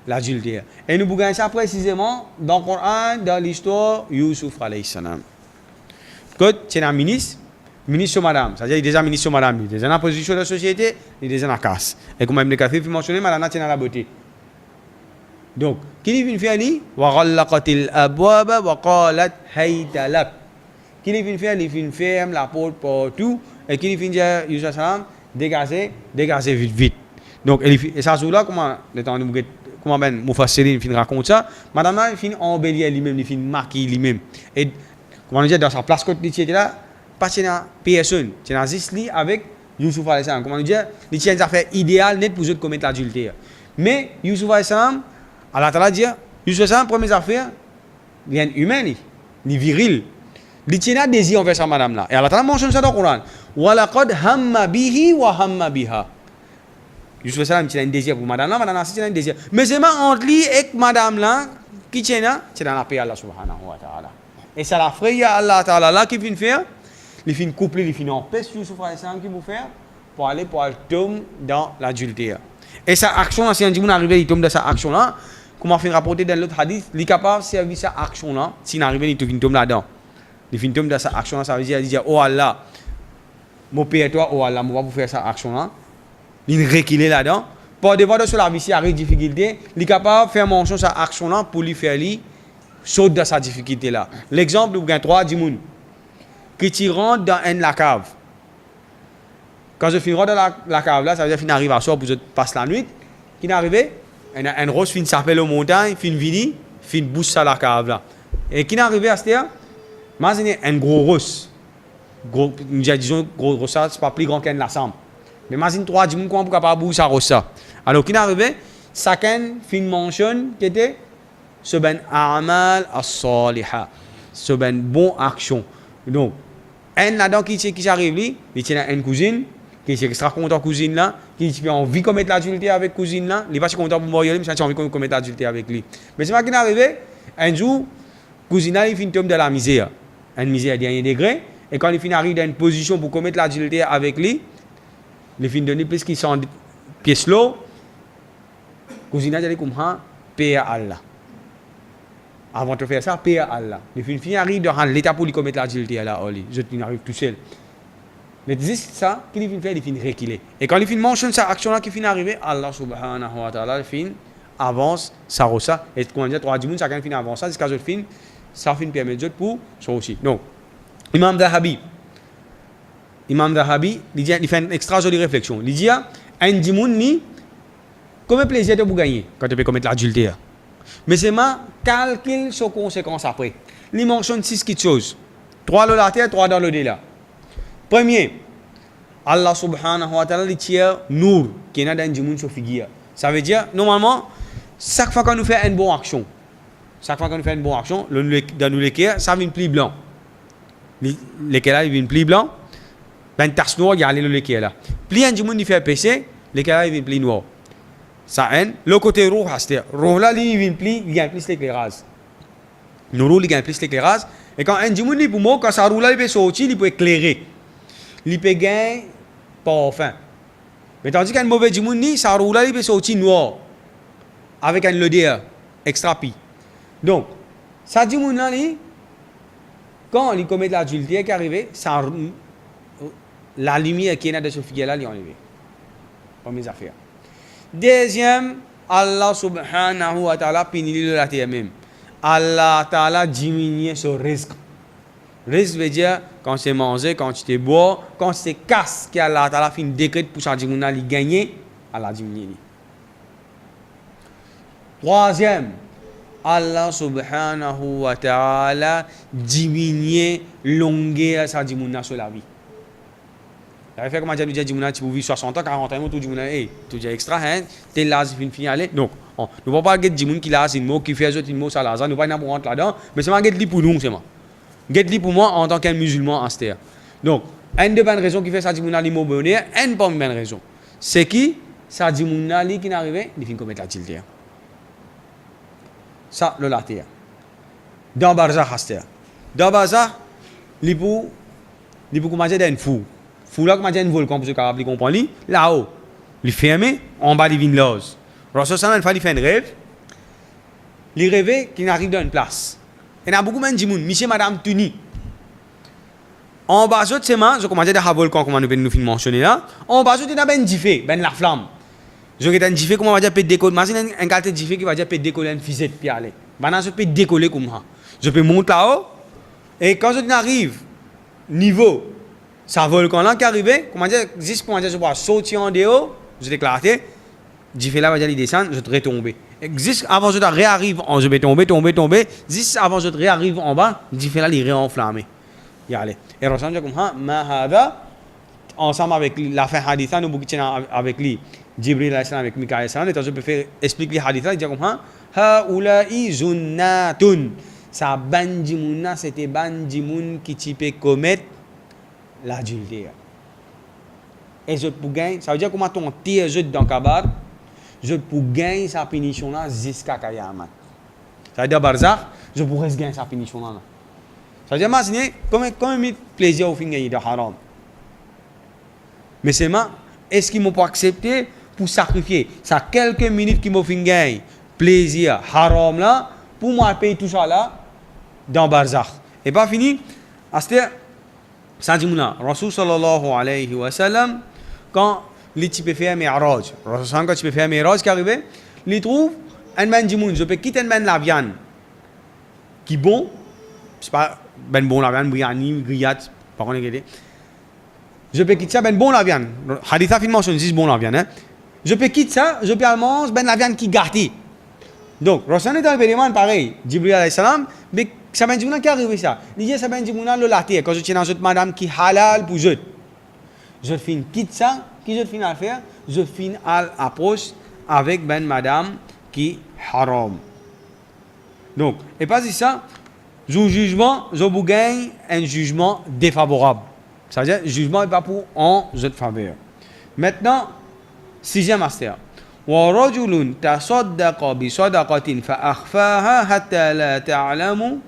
l'adultère. Et nous pouvons ça précisément dans le Coran, dans l'histoire Youssouf alayhi salam. Quand c'est un ministre sur madame, c'est-à-dire il est déjà ministre sur madame, il est déjà dans la position de la société, il est déjà dans la casse. Et comme Ibn Kathir fait mentionner, madame là, c'est dans la beauté. Donc, qui vient faire lui? Wa ghallaqatil abwaba wa qalat hayta lak. Qui vient faire? Il vient ferme la porte partout et qui vient dire Youssouf salam dégagez vite. Donc et ça joue là comment ben Mufassirin fin raconte ça, madame là il fin embellir lui-même, il fin marquer lui-même. Et comment on dit dans sa place quand il était là, pas c'est personne, c'est juste lui avec Youssouf alayhi salam. Comment on dit, il tient une affaire idéale net pour eux commettre l'adultère. Mais Youssouf alayhi salam Allah Ta'ala dit, Youssouf salam première affaire, il est humain, il est viril. Il tient un désir envers sa madame là. Et Allah Ta'ala mentionne ça dans le Coran. Wa laqad hamma bihi wa hamma biha. Youssouf salam tient un désir pour madame là tient un désir. Mais c'est entre lui et madame là qui tient là, c'est dans la paix Allah subhanahu wa ta'ala. Et ça la frère Allah Ta'ala là qui vient faire, il vient coupler, il vient en paix Youssouf salam qui vous faire pour aller tomber dans l'adultère. Et sa action, si un dimanche arrivé, il tombe dans sa action là, comme on fait rapporter dans l'autre hadith, il est capable de servir sa action là, s'il arrive, il tombe là-dedans. Il tombe dans sa action là, ça veut dire, oh Allah, mon père toi, oh Allah, moi pour faire sa action là, il reculer là-dedans. Pour devoir de cela, s'il arrive difficulté, il est capable de faire mention de sa action là pour lui faire lui sauter dans sa difficulté là. L'exemple, vous avez 3 dimanches qui tu rentres dans la cave. Quand je finis dans la cave là, ça veut dire qu'il arrive à soir pour que je passe la nuit. Qui n'est arrivé? Un rose fin s'appelle aux montagnes, fin vini, fin bousse à la cave là. Et qui n'est arrivé à ce terre? Imaginez un gros rose. Disons, gros rose, ça, c'est pas plus grand qu'un la somme. Mais imagine 3 dimanches, comment pour capable bouger ça rose ça. Alors, qui n'est arrivé? Chacun fin mentionne qui était ce ben amal as-saliha. Ce ben bon action. Donc, un là-dedans qui arrive, il tient une cousine, qui est extra content cousine là, qui a envie de commettre l'adultère avec cousine là, il n'est pas si content pour mourir, mais il a envie de commettre l'adultère avec lui. Mais c'est pas qui est arrivé, un jour, cousine là, il finit tomber dans la misère. Une misère à dernier degré, et quand il finit arrive dans une position pour commettre l'adultère avec lui, il finit donner plus qu'il s'en pièce l'eau, cousine là, il dit comme ça, paix à Allah. Avant de faire ça, paix à Allah. Il finit arrive dans l'état pour lui commettre l'adultère là, je n'arrive tout seul. Mais juste ça, qu'il finit faire, il finit reculer. Et quand il finit mentionner cette action-là qui finit arriver, Allah subhanahu wa ta'ala, il finit avance, ça rosa. Et comment dire, 3 dimanches, chacun finit avance, jusqu'à ce fin, ça finit permettre pour ça aussi. Donc, Imam Dahabi, il fait une extra jolie réflexion. Il dit, un dimanche, combien de plaisir de vous gagner quand tu peux commettre l'adultère? Mais c'est ma calcul sur conséquences après. Il mentionne 6 petites choses. 3 dans la terre, 3 dans le delà. Premier, Allah subhanahu wa ta'ala dit Nour, qui est dans un dimanche sur figure. Ça veut dire, normalement, chaque fois qu'on nous fait une bonne action, dans nous l'équerre, ça vient plus blanc. L'équerre là, il vient plus blanc. Ben, tasse noire, il y a l'équerre là. Plus un dimanche, il fait péché, l'équerre là, il vient plus noir. Ça aide. Le côté rouge, c'est-à-dire, rouge là, il vient plus, il gagne plus l'éclairage. Nour, il gagne plus l'éclairage. Et quand un dimanche, pour moi, quand ça roule là, il peut sortir, il peut éclairer. Il peut gagner pas fin. Mais tandis qu'un mauvais dimanche, ça roule là, il peut sortir noir. Avec un odeur extra pi. Donc, ça dimanche là, quand il commet l'adultère qui est arrivé, ça, la lumière qui est dans ce figure là, il est enlevée. Première affaire. Deuxième, Allah subhanahu wa ta'ala punit la terre même. Allah ta'ala diminue ce risque. Risque veut dire quand c'est manger, quand tu bois, quand c'est casse qui Allah ta'ala fait une décret pour ça diminue, il gagne, Allah diminue. Troisième, Allah subhanahu wa ta'ala diminue longueur sa diminue sur la vie. Ça fait comme je disais, tu peux vivre 60 ans, 40 ans, tu dis, tu dis extra, tu es là, tu finis aller. Donc, nous ne pouvons pas dire que tu as un mot qui fait un mot, ça là, nous ne pouvons pas rentrer là-dedans, mais c'est pas pour nous, c'est moi. Get pour moi en tant qu'un musulman en terre. Donc, une des bonnes raisons qui fait ça, tu as un mot bonheur, une bonne raison. C'est qui, ça dit qui n'arrive, il finit commettre l'adultère. Ça, le later. Dans Barzakh, dans Barzakh, il peut commencer d'être fou. Fou là, comment dire un volcan, pour ceux qui comprennent, là-haut, il est fermé, en bas, il vient l'ose. Rasul Salman, il fait un rêve, il rêve qu'il arrive dans une place. Il y a beaucoup de gens, monsieur, madame, Tuni. En bas, je commence à dire un volcan, comme nous finissons mentionner là. En bas, il y a un diffé, la flamme. Je vais dire comment on va dire peut décoller. Imagine un qualité de diffé qui va dire peut décoller une fusée puis aller. Maintenant, je peux décoller comme ça. Je peux monter là-haut. Et quand je arrive, niveau, ça volcan là qui arrive, comment dire, juste pour dire, je vais sortir en dehors, je déclare, diffé là va dire, il descend, je vais retomber. Juste avant je réarrive, je vais tomber, juste avant je réarrive en bas, diffé là, il réenflammé. Y aller. Et ressemble comme ça, mahada, ensemble avec la fin hadith, nous bouquons avec lui. Jibril avec Mikaël et je peux faire expliquer les hadiths là, il dit comme ça, haula'i zunnatun. Ça bandimouna, c'était bandimoun qui peut commettre l'adultère. Et je peux gagner, ça veut dire comment ton tire je dans kabar, je peux gagner sa punition là jusqu'à Kayamat. Ça veut dire Barzakh, je pourrais gagner sa punition là. Ça veut dire imaginez combien de plaisir au fin gagner de haram. Mais c'est ma est-ce qu'ils m'ont pas accepté pour sacrifier ça quelques minutes qui m'ont fait gagner plaisir haram là pour moi payer tout ça là dans barzakh et pas fini c'est ça dit mouna Rasul sallallahu alayhi wa sallam quand les types fait un mi'raj Rasul quand tu fais un mi'raj qui arrivé il trouve un man dimoun je peux quitter un man la viande qui bon c'est pas ben bon la viande biryani grillade par contre je peux quitter ça ben bon la viande hadith a finalement dit bon la viande hein je peux quitter ça je peux manger ben la viande qui gâtée donc Rasul est dans le périmètre pareil Jibril alayhi salam mais ça ben dimoun qui arrivé ça il dit ça ben dimoun le latte quand je tiens dans cette madame qui halal pour je finis quitte ça qui je finis à faire je finis à approche avec ben madame qui haram donc et pas si ça le jugement je vous gagne un jugement défavorable ça veut dire le jugement n'est pas pour en votre faveur maintenant sixième master ورجل تصدق بصدقة فأخفاها حتى لا تعلم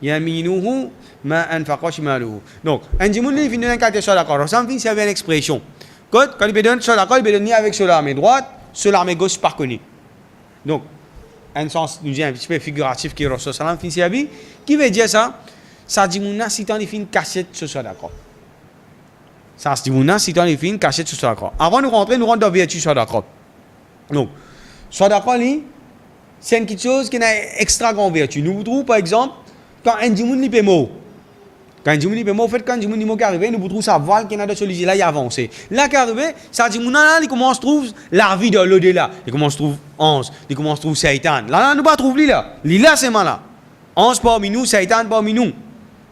يمينه ما أنفق شماله donc un dimoun il finit dans quelque chose d'accord ça me fait une expression quand il donne ça d'accord il donne ni avec sur l'armée droite sur l'armée gauche pas connu donc un sens nous dit un petit peu figuratif qui Rasul sallam finit abi qui veut dire ça dimoun si tu en fin cachette sur ça d'accord ça dimoun si tu en fin cachette sur ça d'accord avant de rentrer nous rentre dans vertu ça d'accord donc soit d'accord c'est une quelque chose qui a extra grande vertu nous trouvons par exemple quand un dimoun il peut mot quand un dimoun il peut mot en fait quand un dimoun il arrive nous trouvons sa voile qui est dans celui là il avance là qui arrive ça dimoun là il commence à trouver la vie de l'au-delà il commence à trouver ange il commence à trouver Satan là nous pas trouver là c'est malin ange parmi nous Satan parmi nous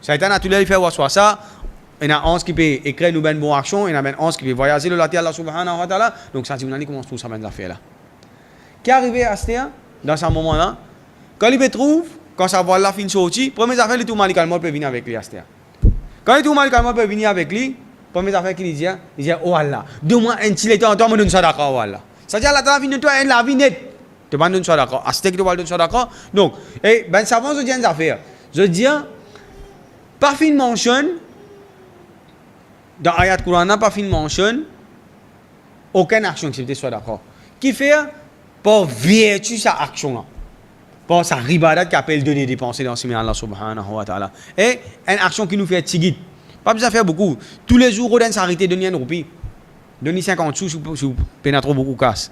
Satan a tout l'air faire voir ça il y a un ange qui peut écrire nous bonne action il y a un ange qui peut voyager le laté Allah subhanahu wa ta'ala donc ça dimoun il commence à trouver ça bonne affaire là qui est arrivé à ce dans ce moment là quand il trouve quand ça voile la fin sortie première affaire il tout mal calme peut venir avec lui à ce quand il tout mal calme peut venir avec lui première affaire qu'il dit oh Allah donne-moi un petit lait toi me donne ça d'accord oh Allah ça dit Allah ta vie de toi la vie nette te pas donne ça d'accord à ce que tu vas donner ça d'accord donc et ben ça va je dis une affaire je dis pas fin mention dans ayat Coran pas fin mention aucune action qui soit d'accord qui fait pour vertu sa action là pour sa ribadat qui appelle donner dépenser dans le Allah subhanahu wa ta'ala et une action qui nous fait tigit pas besoin de faire beaucoup tous les jours on s'arrêter donner 1 roupie donner 50 sous si pénètre beaucoup casse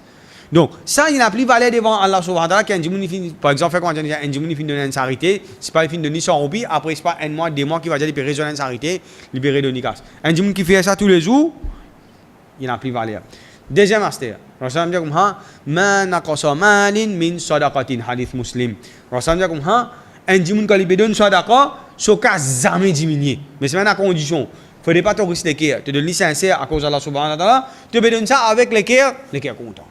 donc ça il n'a plus valeur devant Allah subhanahu wa ta'ala qu'un dimoun par exemple quand un dimoun fin donner s'arrêter c'est pas il fin donner 100 roupies après c'est pas un mois 2 mois qui va dire libérer son s'arrêter libérer donner casse un dimoun qui fait ça tous les jours il n'a plus valeur deuxième master Rasul dit comme ça ma naqasa malin min sadaqatin hadith muslim Rasul dit comme ça un dimoun quand il donne sadaqa so ka jamais diminuer mais c'est une condition faudrait pas te risquer te donner sincère à cause de Allah subhanahu wa ta'ala te donne ça avec le cœur content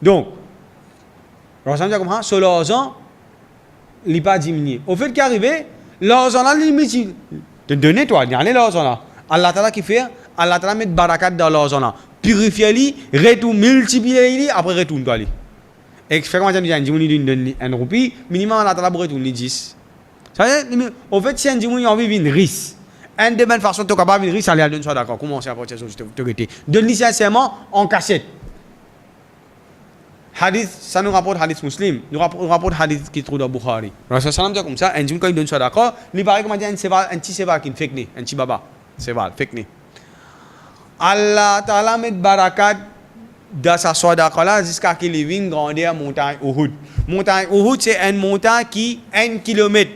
donc Rasul dit comme ça sur l'argent il pas diminuer au fait qu'arriver l'argent là limite te donner toi aller l'argent là Allah ta'ala qui fait Allah ta'ala met barakat dans l'argent là purifier-li retourne multiplier-li après retourne toi li et fait comment dire un dimoun donne 1 roupie minimum Allah ta'ala retourne 10 ça au fait si un dimoun a envie une risque une de bonne façon tu capable une risque aller donner ça d'accord commencer à porter ça te rester donne sincèrement en cachette hadith ça nous rapporte hadith muslim nous rapporte hadith qui trouve dans Bukhari Rasul sallam dit comme ça un dimoun quand il donne ça d'accord il paraît comment dire un petit séval qui fake ni un petit baba séval fake ni Allah Ta'ala met barakat dans sa sadaqa là jusqu'à qu'il vienne grandir montagne Uhud. Montagne Uhud c'est une montagne qui 1 km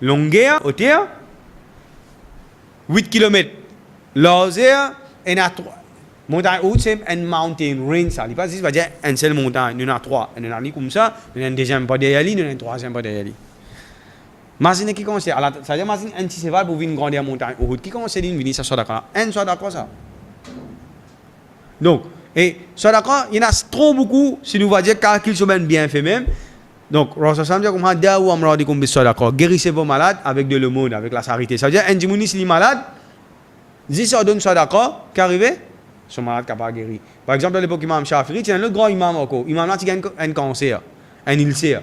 longueur, hauteur 8 km largeur et à 3. Montagne Uhud c'est une mountain range ça. Il pas juste va dire une seule montagne, il y en a 3, il y en a comme ça, il y en a un deuxième pas derrière lui, il y en a un troisième pas derrière lui. Imagine qui commence à ça veut dire imagine un petit cheval pour venir grandir montagne Uhud qui commence à venir ça sadaqa un sadaqa ça donc et sadaqa il y en a trop beaucoup si nous va dire calcul sur bien fait même donc Rasul sallam dit comme ça da'u amradikum bis sadaqa guérissez vos malades avec de l'aumône avec la charité ça veut dire un dimouni s'il est malade si ça donne sadaqa qui arrive son malade capable guérir par exemple dans l'époque imam Shafi'i il y a un autre grand imam encore imam là qui a un cancer un ulcère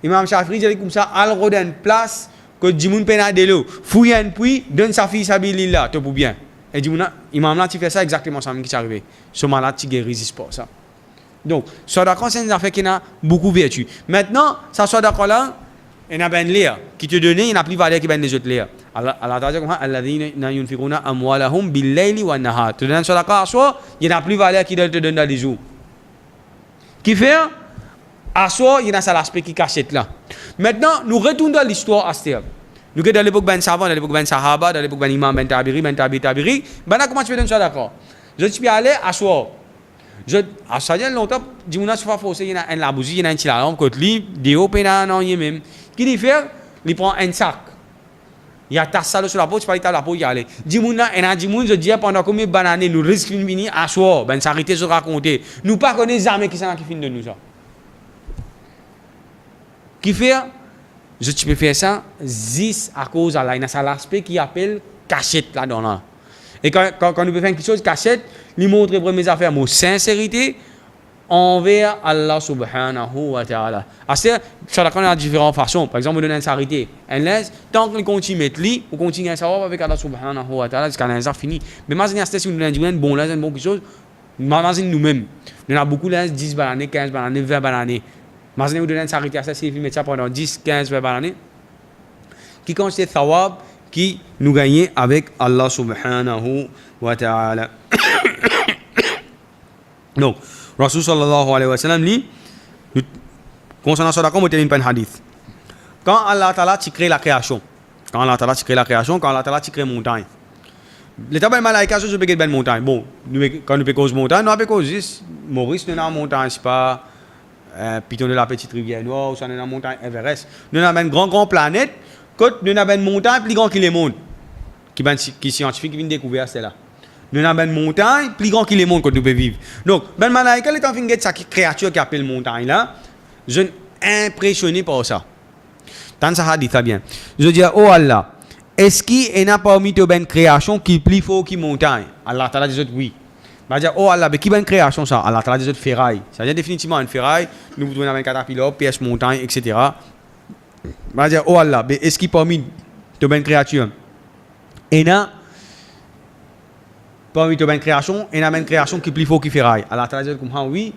Imam Shafi'i dit comme ça al-roden place que dimoun pena de l'eau fouille un puits donne sa fille sabilillah tout pour bien Et dit, imam là, tu fais ça exactement ça même qui t'est arrivé. Ce malade, tu guéris pas ça. Donc, sadaqa, c'est une affaire qui a beaucoup de vertu. Maintenant, ça sadaqa là, il y a ben l'air qui te donne, il n'y a plus de valeur qui ben les autres l'air. Allah Ta'ala dit, alladhina yunfiquna amwalahum bil-layli wan-nahar. Tu donnes sadaqa à soi, il n'y a plus de valeur qui te donne dans les jours. Qui fait à soi, il y a ça l'aspect qui cachette là. Maintenant, nous retournons dans l'histoire Astère. Nous sommes dans l'époque ben savant, dans l'époque ben sahaba, dans l'époque ben imam ben tabiri, ben comment tu fais donner sadaqa? Je suis allé à soi. Ça fait longtemps, je me suis forcé, il y a un labouzi, il y a un petit larme, côté lui, des hauts pénans, non, il y a même. Qui dit faire? Il prend un sac. Il y a ta salle sur la peau, tu parles de la peau, il y a allé. Dimouna, et Dimoun, je dis pendant combien de bananes nous risquons de venir à soi, ben s'arrêter se raconter. Nous pas connaissons jamais qui sont qui finissent de nous ça. Qui fait? Je peux faire ça, zis à cause de là, il y a l'aspect qui appelle cachette là-dedans là. Et quand nous faisons quelque chose cachette, nous montre pour mes affaires, mon sincérité envers Allah subhanahu wa ta'ala. C'est-à-dire, ça a différentes façons. Par exemple, on donne une charité. On laisse, tant qu'on continue à mettre lui, on continue à savoir avec Allah subhanahu wa ta'ala jusqu'à l'instant fini. Mais maintenant, si on donne un bon là, une bonne chose, maintenant, nous-mêmes, nous avons beaucoup là, 10 bananes, 15 bananes, 20 bananes. Maintenant, on donne une charité à ça, si on met ça pendant 10, 15, 20 bananes, qui consiste thawab, qui nous gagne avec Allah subhanahu wa ta'ala. Donc, Rasul sallallahu alayhi wa sallam dit, concernant ça, d'accord, on a un hadith. Quand Allah ta'ala crée la création, quand Allah ta'ala crée la montagne, l'état de malaïka, je peux dire une montagne. Bon, quand nous faisons cause montagne, nous avons cause Maurice, nous avons une montagne, c'est pas Piton de la petite rivière noire, ou ça nous avons une montagne Everest. Nous avons une grande planète. Quand nous avons une montagne plus grande que le monde, qui est scientifique, qui vient découvrir celle-là. Nous avons une montagne plus grande que le monde quand nous pouvons vivre. Donc, ben malaïka, est en train de cette créature qui appelle montagne là, je suis impressionné par ça. Tant ça dit ça bien. Je dis, oh Allah, est-ce qu'il y a parmi tes ben création qui est plus fort que montagne? Allah Ta'ala dit oui. Je dis, oh Allah, mais qui est une création ça? Allah Ta'ala dit ferraille. Ça veut dire définitivement une ferraille, nous pouvons avoir un caterpillar, pièce montagne, etc. Je dis, oh Allah, mais est-ce qu'il y a parmi tes ben créature? Et là, parmi tes ben création, il y a une création qui est plus fort que ferraille. Allah Ta'ala dit oui.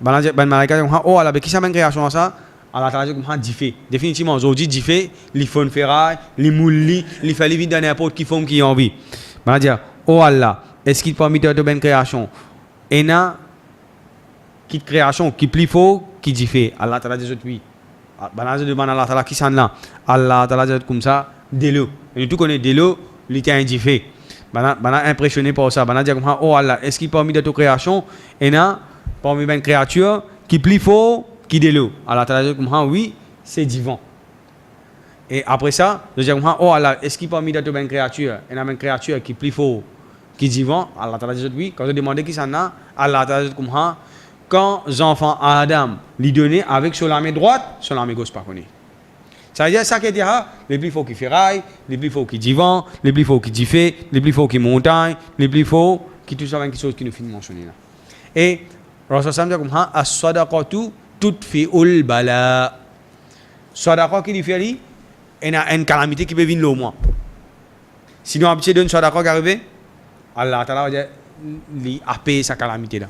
Ben malaïka dit, oh Allah, mais qui est une création ça? Allah Ta'ala dit fait. Définitivement, aujourd'hui, dit fait, il faut une ferraille, il moule, il fait vivre dans n'importe qui forme qui a envie. Je dis, oh Allah, est-ce qu'il peut permettre de bonne création? Et na qui création qui plus fort qui dit fait. Allah Ta'ala dit oui. Balance demande Allah Ta'ala qui s'en là. Allah Ta'ala dit comme ça, délo. Et tout connaît délo, il était dit fait. Bana impressionné par ça. Bana dit comme oh Allah, est-ce qu'il peut permettre de création? Et na parmi une créature qui plus fort qui délo. Allah Ta'ala dit comme oui, c'est divin. Et après ça, je dis oh Allah, est-ce qu'il peut permettre de bonne créature? Et na une créature qui plus fort qui dit vent, Allah Ta'ala dit oui. Quand je demandais qui s'en a, Allah Ta'ala dit comme ça, quand l'enfant Adam lui donnait avec sur la main droite, sur la main gauche pas connu. Ça veut dire ça qui dit les plus forts qui ferraille, les plus forts qui dit vent, les plus forts qui dit fait, les plus forts qui montagne, les plus forts qui tout ça quelque chose qui nous finit mentionner là. Et Rasul Sam dit comme ça, as-sadaqatu tudfi'ul bala. Sadaqa qui dit fait lui, il y a une calamité qui peut venir au moins. Sinon habitué d'une sadaqa qui arrive, Allah Ta'ala va dire, il a payé sa calamité là.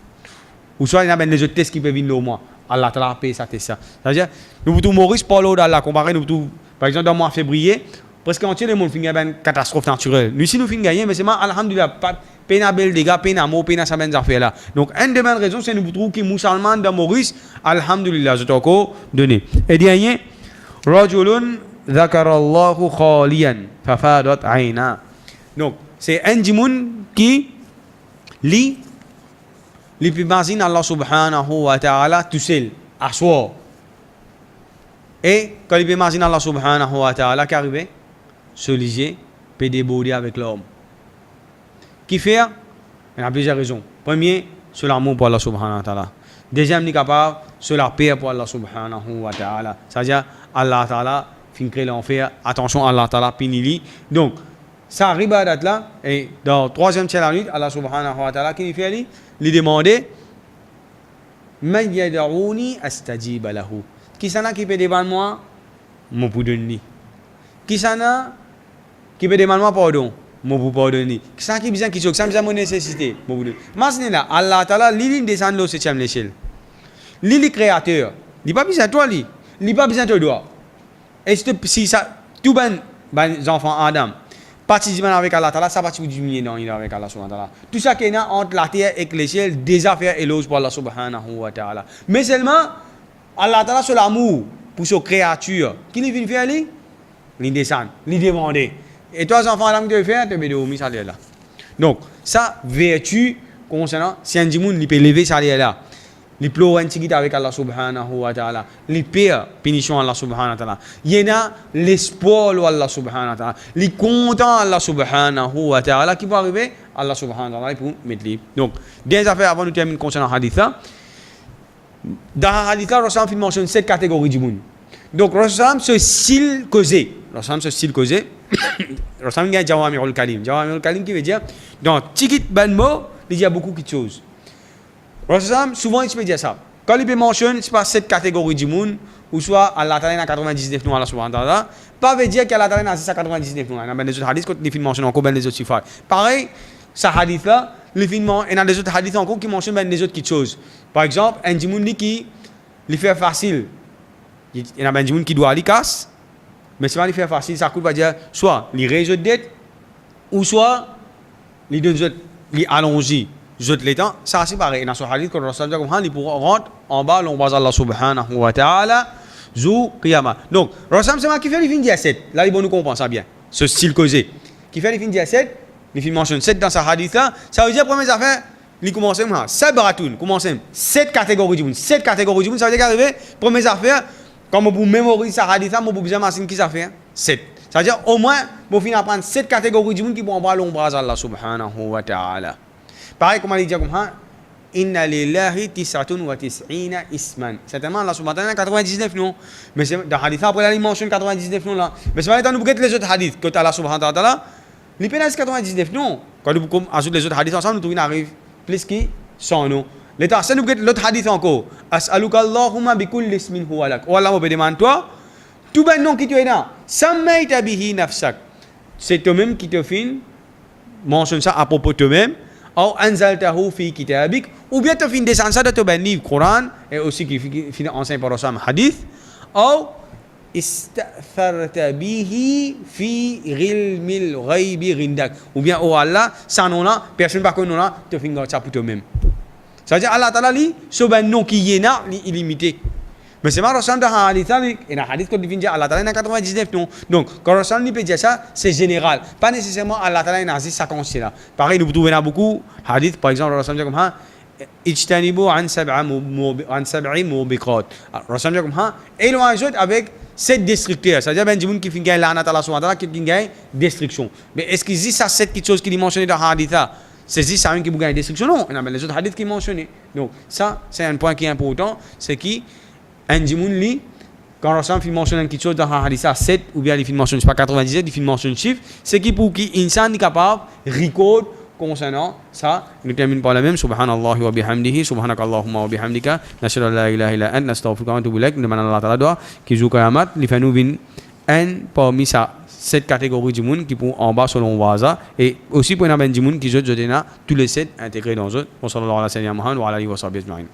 Ou soit il y a des autres tests qui peuvent venir au mois. Allah Ta'ala a payé sa test ça. C'est-à-dire, nous pouvons Maurice Paulo d'Allah comparé, nous pouvons, par exemple, dans le mois de février, presque entier le monde finit une catastrophe naturelle. Nous, si nous finissons gagner, mais c'est mal, alhamdulillah, pas peine bel dégâts, peine à mot, peine à sa bonne affaire là. Donc, une des bonnes raisons, c'est que nous trouvons que musulman dans Maurice, alhamdulillah, je t'ai encore donné. Et dernier, Rajulun dhakarallahu khaliyan, fafadat aina. Donc, c'est un djimoun qui lit l'imagine Allah subhanahu wa ta'ala tout seul, à soi. Et quand il imagine Allah subhanahu wa ta'ala qui arrive, se liger, peut déborder avec l'homme. Qui fait? Il y a plusieurs raisons. Premier, c'est l'amour pour Allah subhanahu wa ta'ala. Deuxième, il est capable, c'est la paix pour Allah subhanahu wa ta'ala. C'est-à-dire, Allah ta'ala, fin créer l'enfer, attention, Allah ta'ala, pinili. Donc, ça arrive à date là, et dans le troisième tiers de la nuit, Allah subhanahu wa ta'ala, qui fait lui demander Man yad'ouni astajib lahu. Qui s'en a qui peut devant moi? Mon pour donner. Qui s'en a qui peut devant moi pardon? moi vous pardonner. Ça qui besoin qui ça besoin mon nécessité, moi vous. Maintenant là, Allah Taala lui descend au 7e échelle. Lui créateur, il pas besoin de toi lui. Il pas besoin de toi. Est-ce que si ça tout ben enfants Adam participent avec Allah Taala, ça participe du milieu non, il est avec Allah subhanahu wa ta'ala. Tout ça qui est entre la terre et l'échelle des affaires éloges pour Allah subhanahu wa ta'ala. Mais seulement Allah Taala sur l'amour pour ses créatures. Qui vient faire lui? Il descend, il demande. Et toi enfants Adam que tu faire, tu mets de omis ça là. Donc ça vertu concernant si un djimoun il peut lever ça là. Les pleurs intigites avec Allah subhanahu wa ta'ala. Les pires punitions Allah subhanahu wa ta'ala. Il y a l'espoir de Allah subhanahu wa ta'ala. Les contents Allah subhanahu wa ta'ala qui vont arriver Allah subhanahu wa ta'ala pour mettre les. Donc, des affaires avant de terminer concernant le hadith là. Dans le hadith là, Rasul mentionne 7 catégories du monde. Donc, Rasul se style causé. Rasul se style causé. Rasul a Jawamirul Kalim. Jawamirul Kalim qui veut dire, dans Tikit Ben Mo, il y a beaucoup de choses. Rasul souvent il peut dire ça. Quand il peut mentionner, c'est pas 7 catégories du monde, ou soit Allah Ta'ala 99 nous Allah subhanahu wa ta'ala, pas veut dire qu'Allah Ta'ala a 99 nous. Dans les autres hadiths, quand les films mentionnent encore ben les autres chiffres. Pareil, ce hadith là, les films et dans les autres hadiths encore qui mentionnent ben les autres choses. Par exemple, un djimoun qui lui fait facile. Il y a un djimoun qui doit aller casse, mais si on lui fait facile, ça coûte pas dire soit il résout dette, ou soit il donne il allonge. Les temps, ça c'est pareil. Dans ce hadith, quand Rasul dit comme il pourra rentrer en bas, l'ombrage Allah subhanahu wa ta'ala, zou qiyamah. Donc, Rasul c'est qui fait les fins 17. Là, il faut nous comprendre ça bien. Ce style causé. Qui fait les fins 17, les fins mentionne 7 dans ce hadith là. Ça veut dire, première affaire, il commence à Sabratoun, commence 7 catégories du monde. 7 catégories du monde, ça veut dire qu'arriver, première affaire, quand vous mémorisez ce hadith là, vous besoin de qui ça fait 7. Ça veut dire, au moins, vous finissez par prendre 7 catégories du monde qui vont en bas, l'ombrage Allah subhanahu wa ta'ala. Pareil, comme il dit comme ça, Inna lillahi tis'atun wa tis'ina isman. Certainement, Allah subhanahu wa ta'ala 99 noms. Mais c'est dans le hadith, après là, il mentionne 99 noms là. Mais c'est pas dans nous les autres hadiths, que Allah subhanahu wa ta'ala, il pénalise 99 noms. Quand nous ajoutons les autres hadiths ensemble, nous arrivons plus que 100 noms. L'état, c'est nous l'autre hadith encore. As'aluka Allahumma bi kulli ismin huwa lak. Oh Allah, me demande toi, tout ben nom qui tu es là, sammaita bihi nafsak. C'est toi-même qui te fait mentionne ça à propos de toi-même. Ou anzaltahu fi kitabik, ou bien tu finis descendre ça dans ton livre Coran et aussi qui finit enseigne par Rasul hadith, ou istatharta bihi fi ilmil ghaibi rindak, ou bien oh Allah sans nom là personne pas connaît là tu finis ça pour toi-même. Ça veut dire Allah Taala li so ben nom qui est là illimité. Mais c'est pas Rasul dans hadith là et dans hadith qu'on dit Allah Taala 99 noms. Donc quand Rasul lui peut dire ça, c'est général, pas nécessairement Allah Taala n'a ça conscient là. Pareil nous trouvons là beaucoup hadith par exemple Rasul dit comme ça ijtanibu an sab'i mubiqat. Rasul dit comme ça éloignez avec 7 destructeurs. C'est-à-dire ben djimoun qui fait gagner l'anat Allah subhanahu wa ta'ala qui gagne destruction. Mais est-ce qu'il dit ça 7 quelque chose qui est mentionné dans hadith là? C'est dit ça même qui gagne destruction non, il y a les autres hadiths qui mentionnent. Donc ça c'est un point qui est important, c'est qui un djimoun li quand Rasul fait mentionner quelque chose dans un hadith 7 ou bien il fait mentionner pas 97, il fait mentionner chiffre, c'est qui pour qui insan est capable record concernant ça. Nous terminons par la même subhanallah wa bihamdihi subhanakallahumma wa bihamdika nashhadu an la ilaha illa anta nastaghfiruka wa natubu ilaik. Nous demandons à Allah Taala doit qui joue qiyamat li fait nous vinn un parmi ça cette catégorie du monde qui pour en bas selon Waza et aussi pour un ben du monde qui je tous les 7 intégrés dans eux. Wa sallallahu ala sayyidina Muhammad wa ala alihi wa sahbihi ajma'in.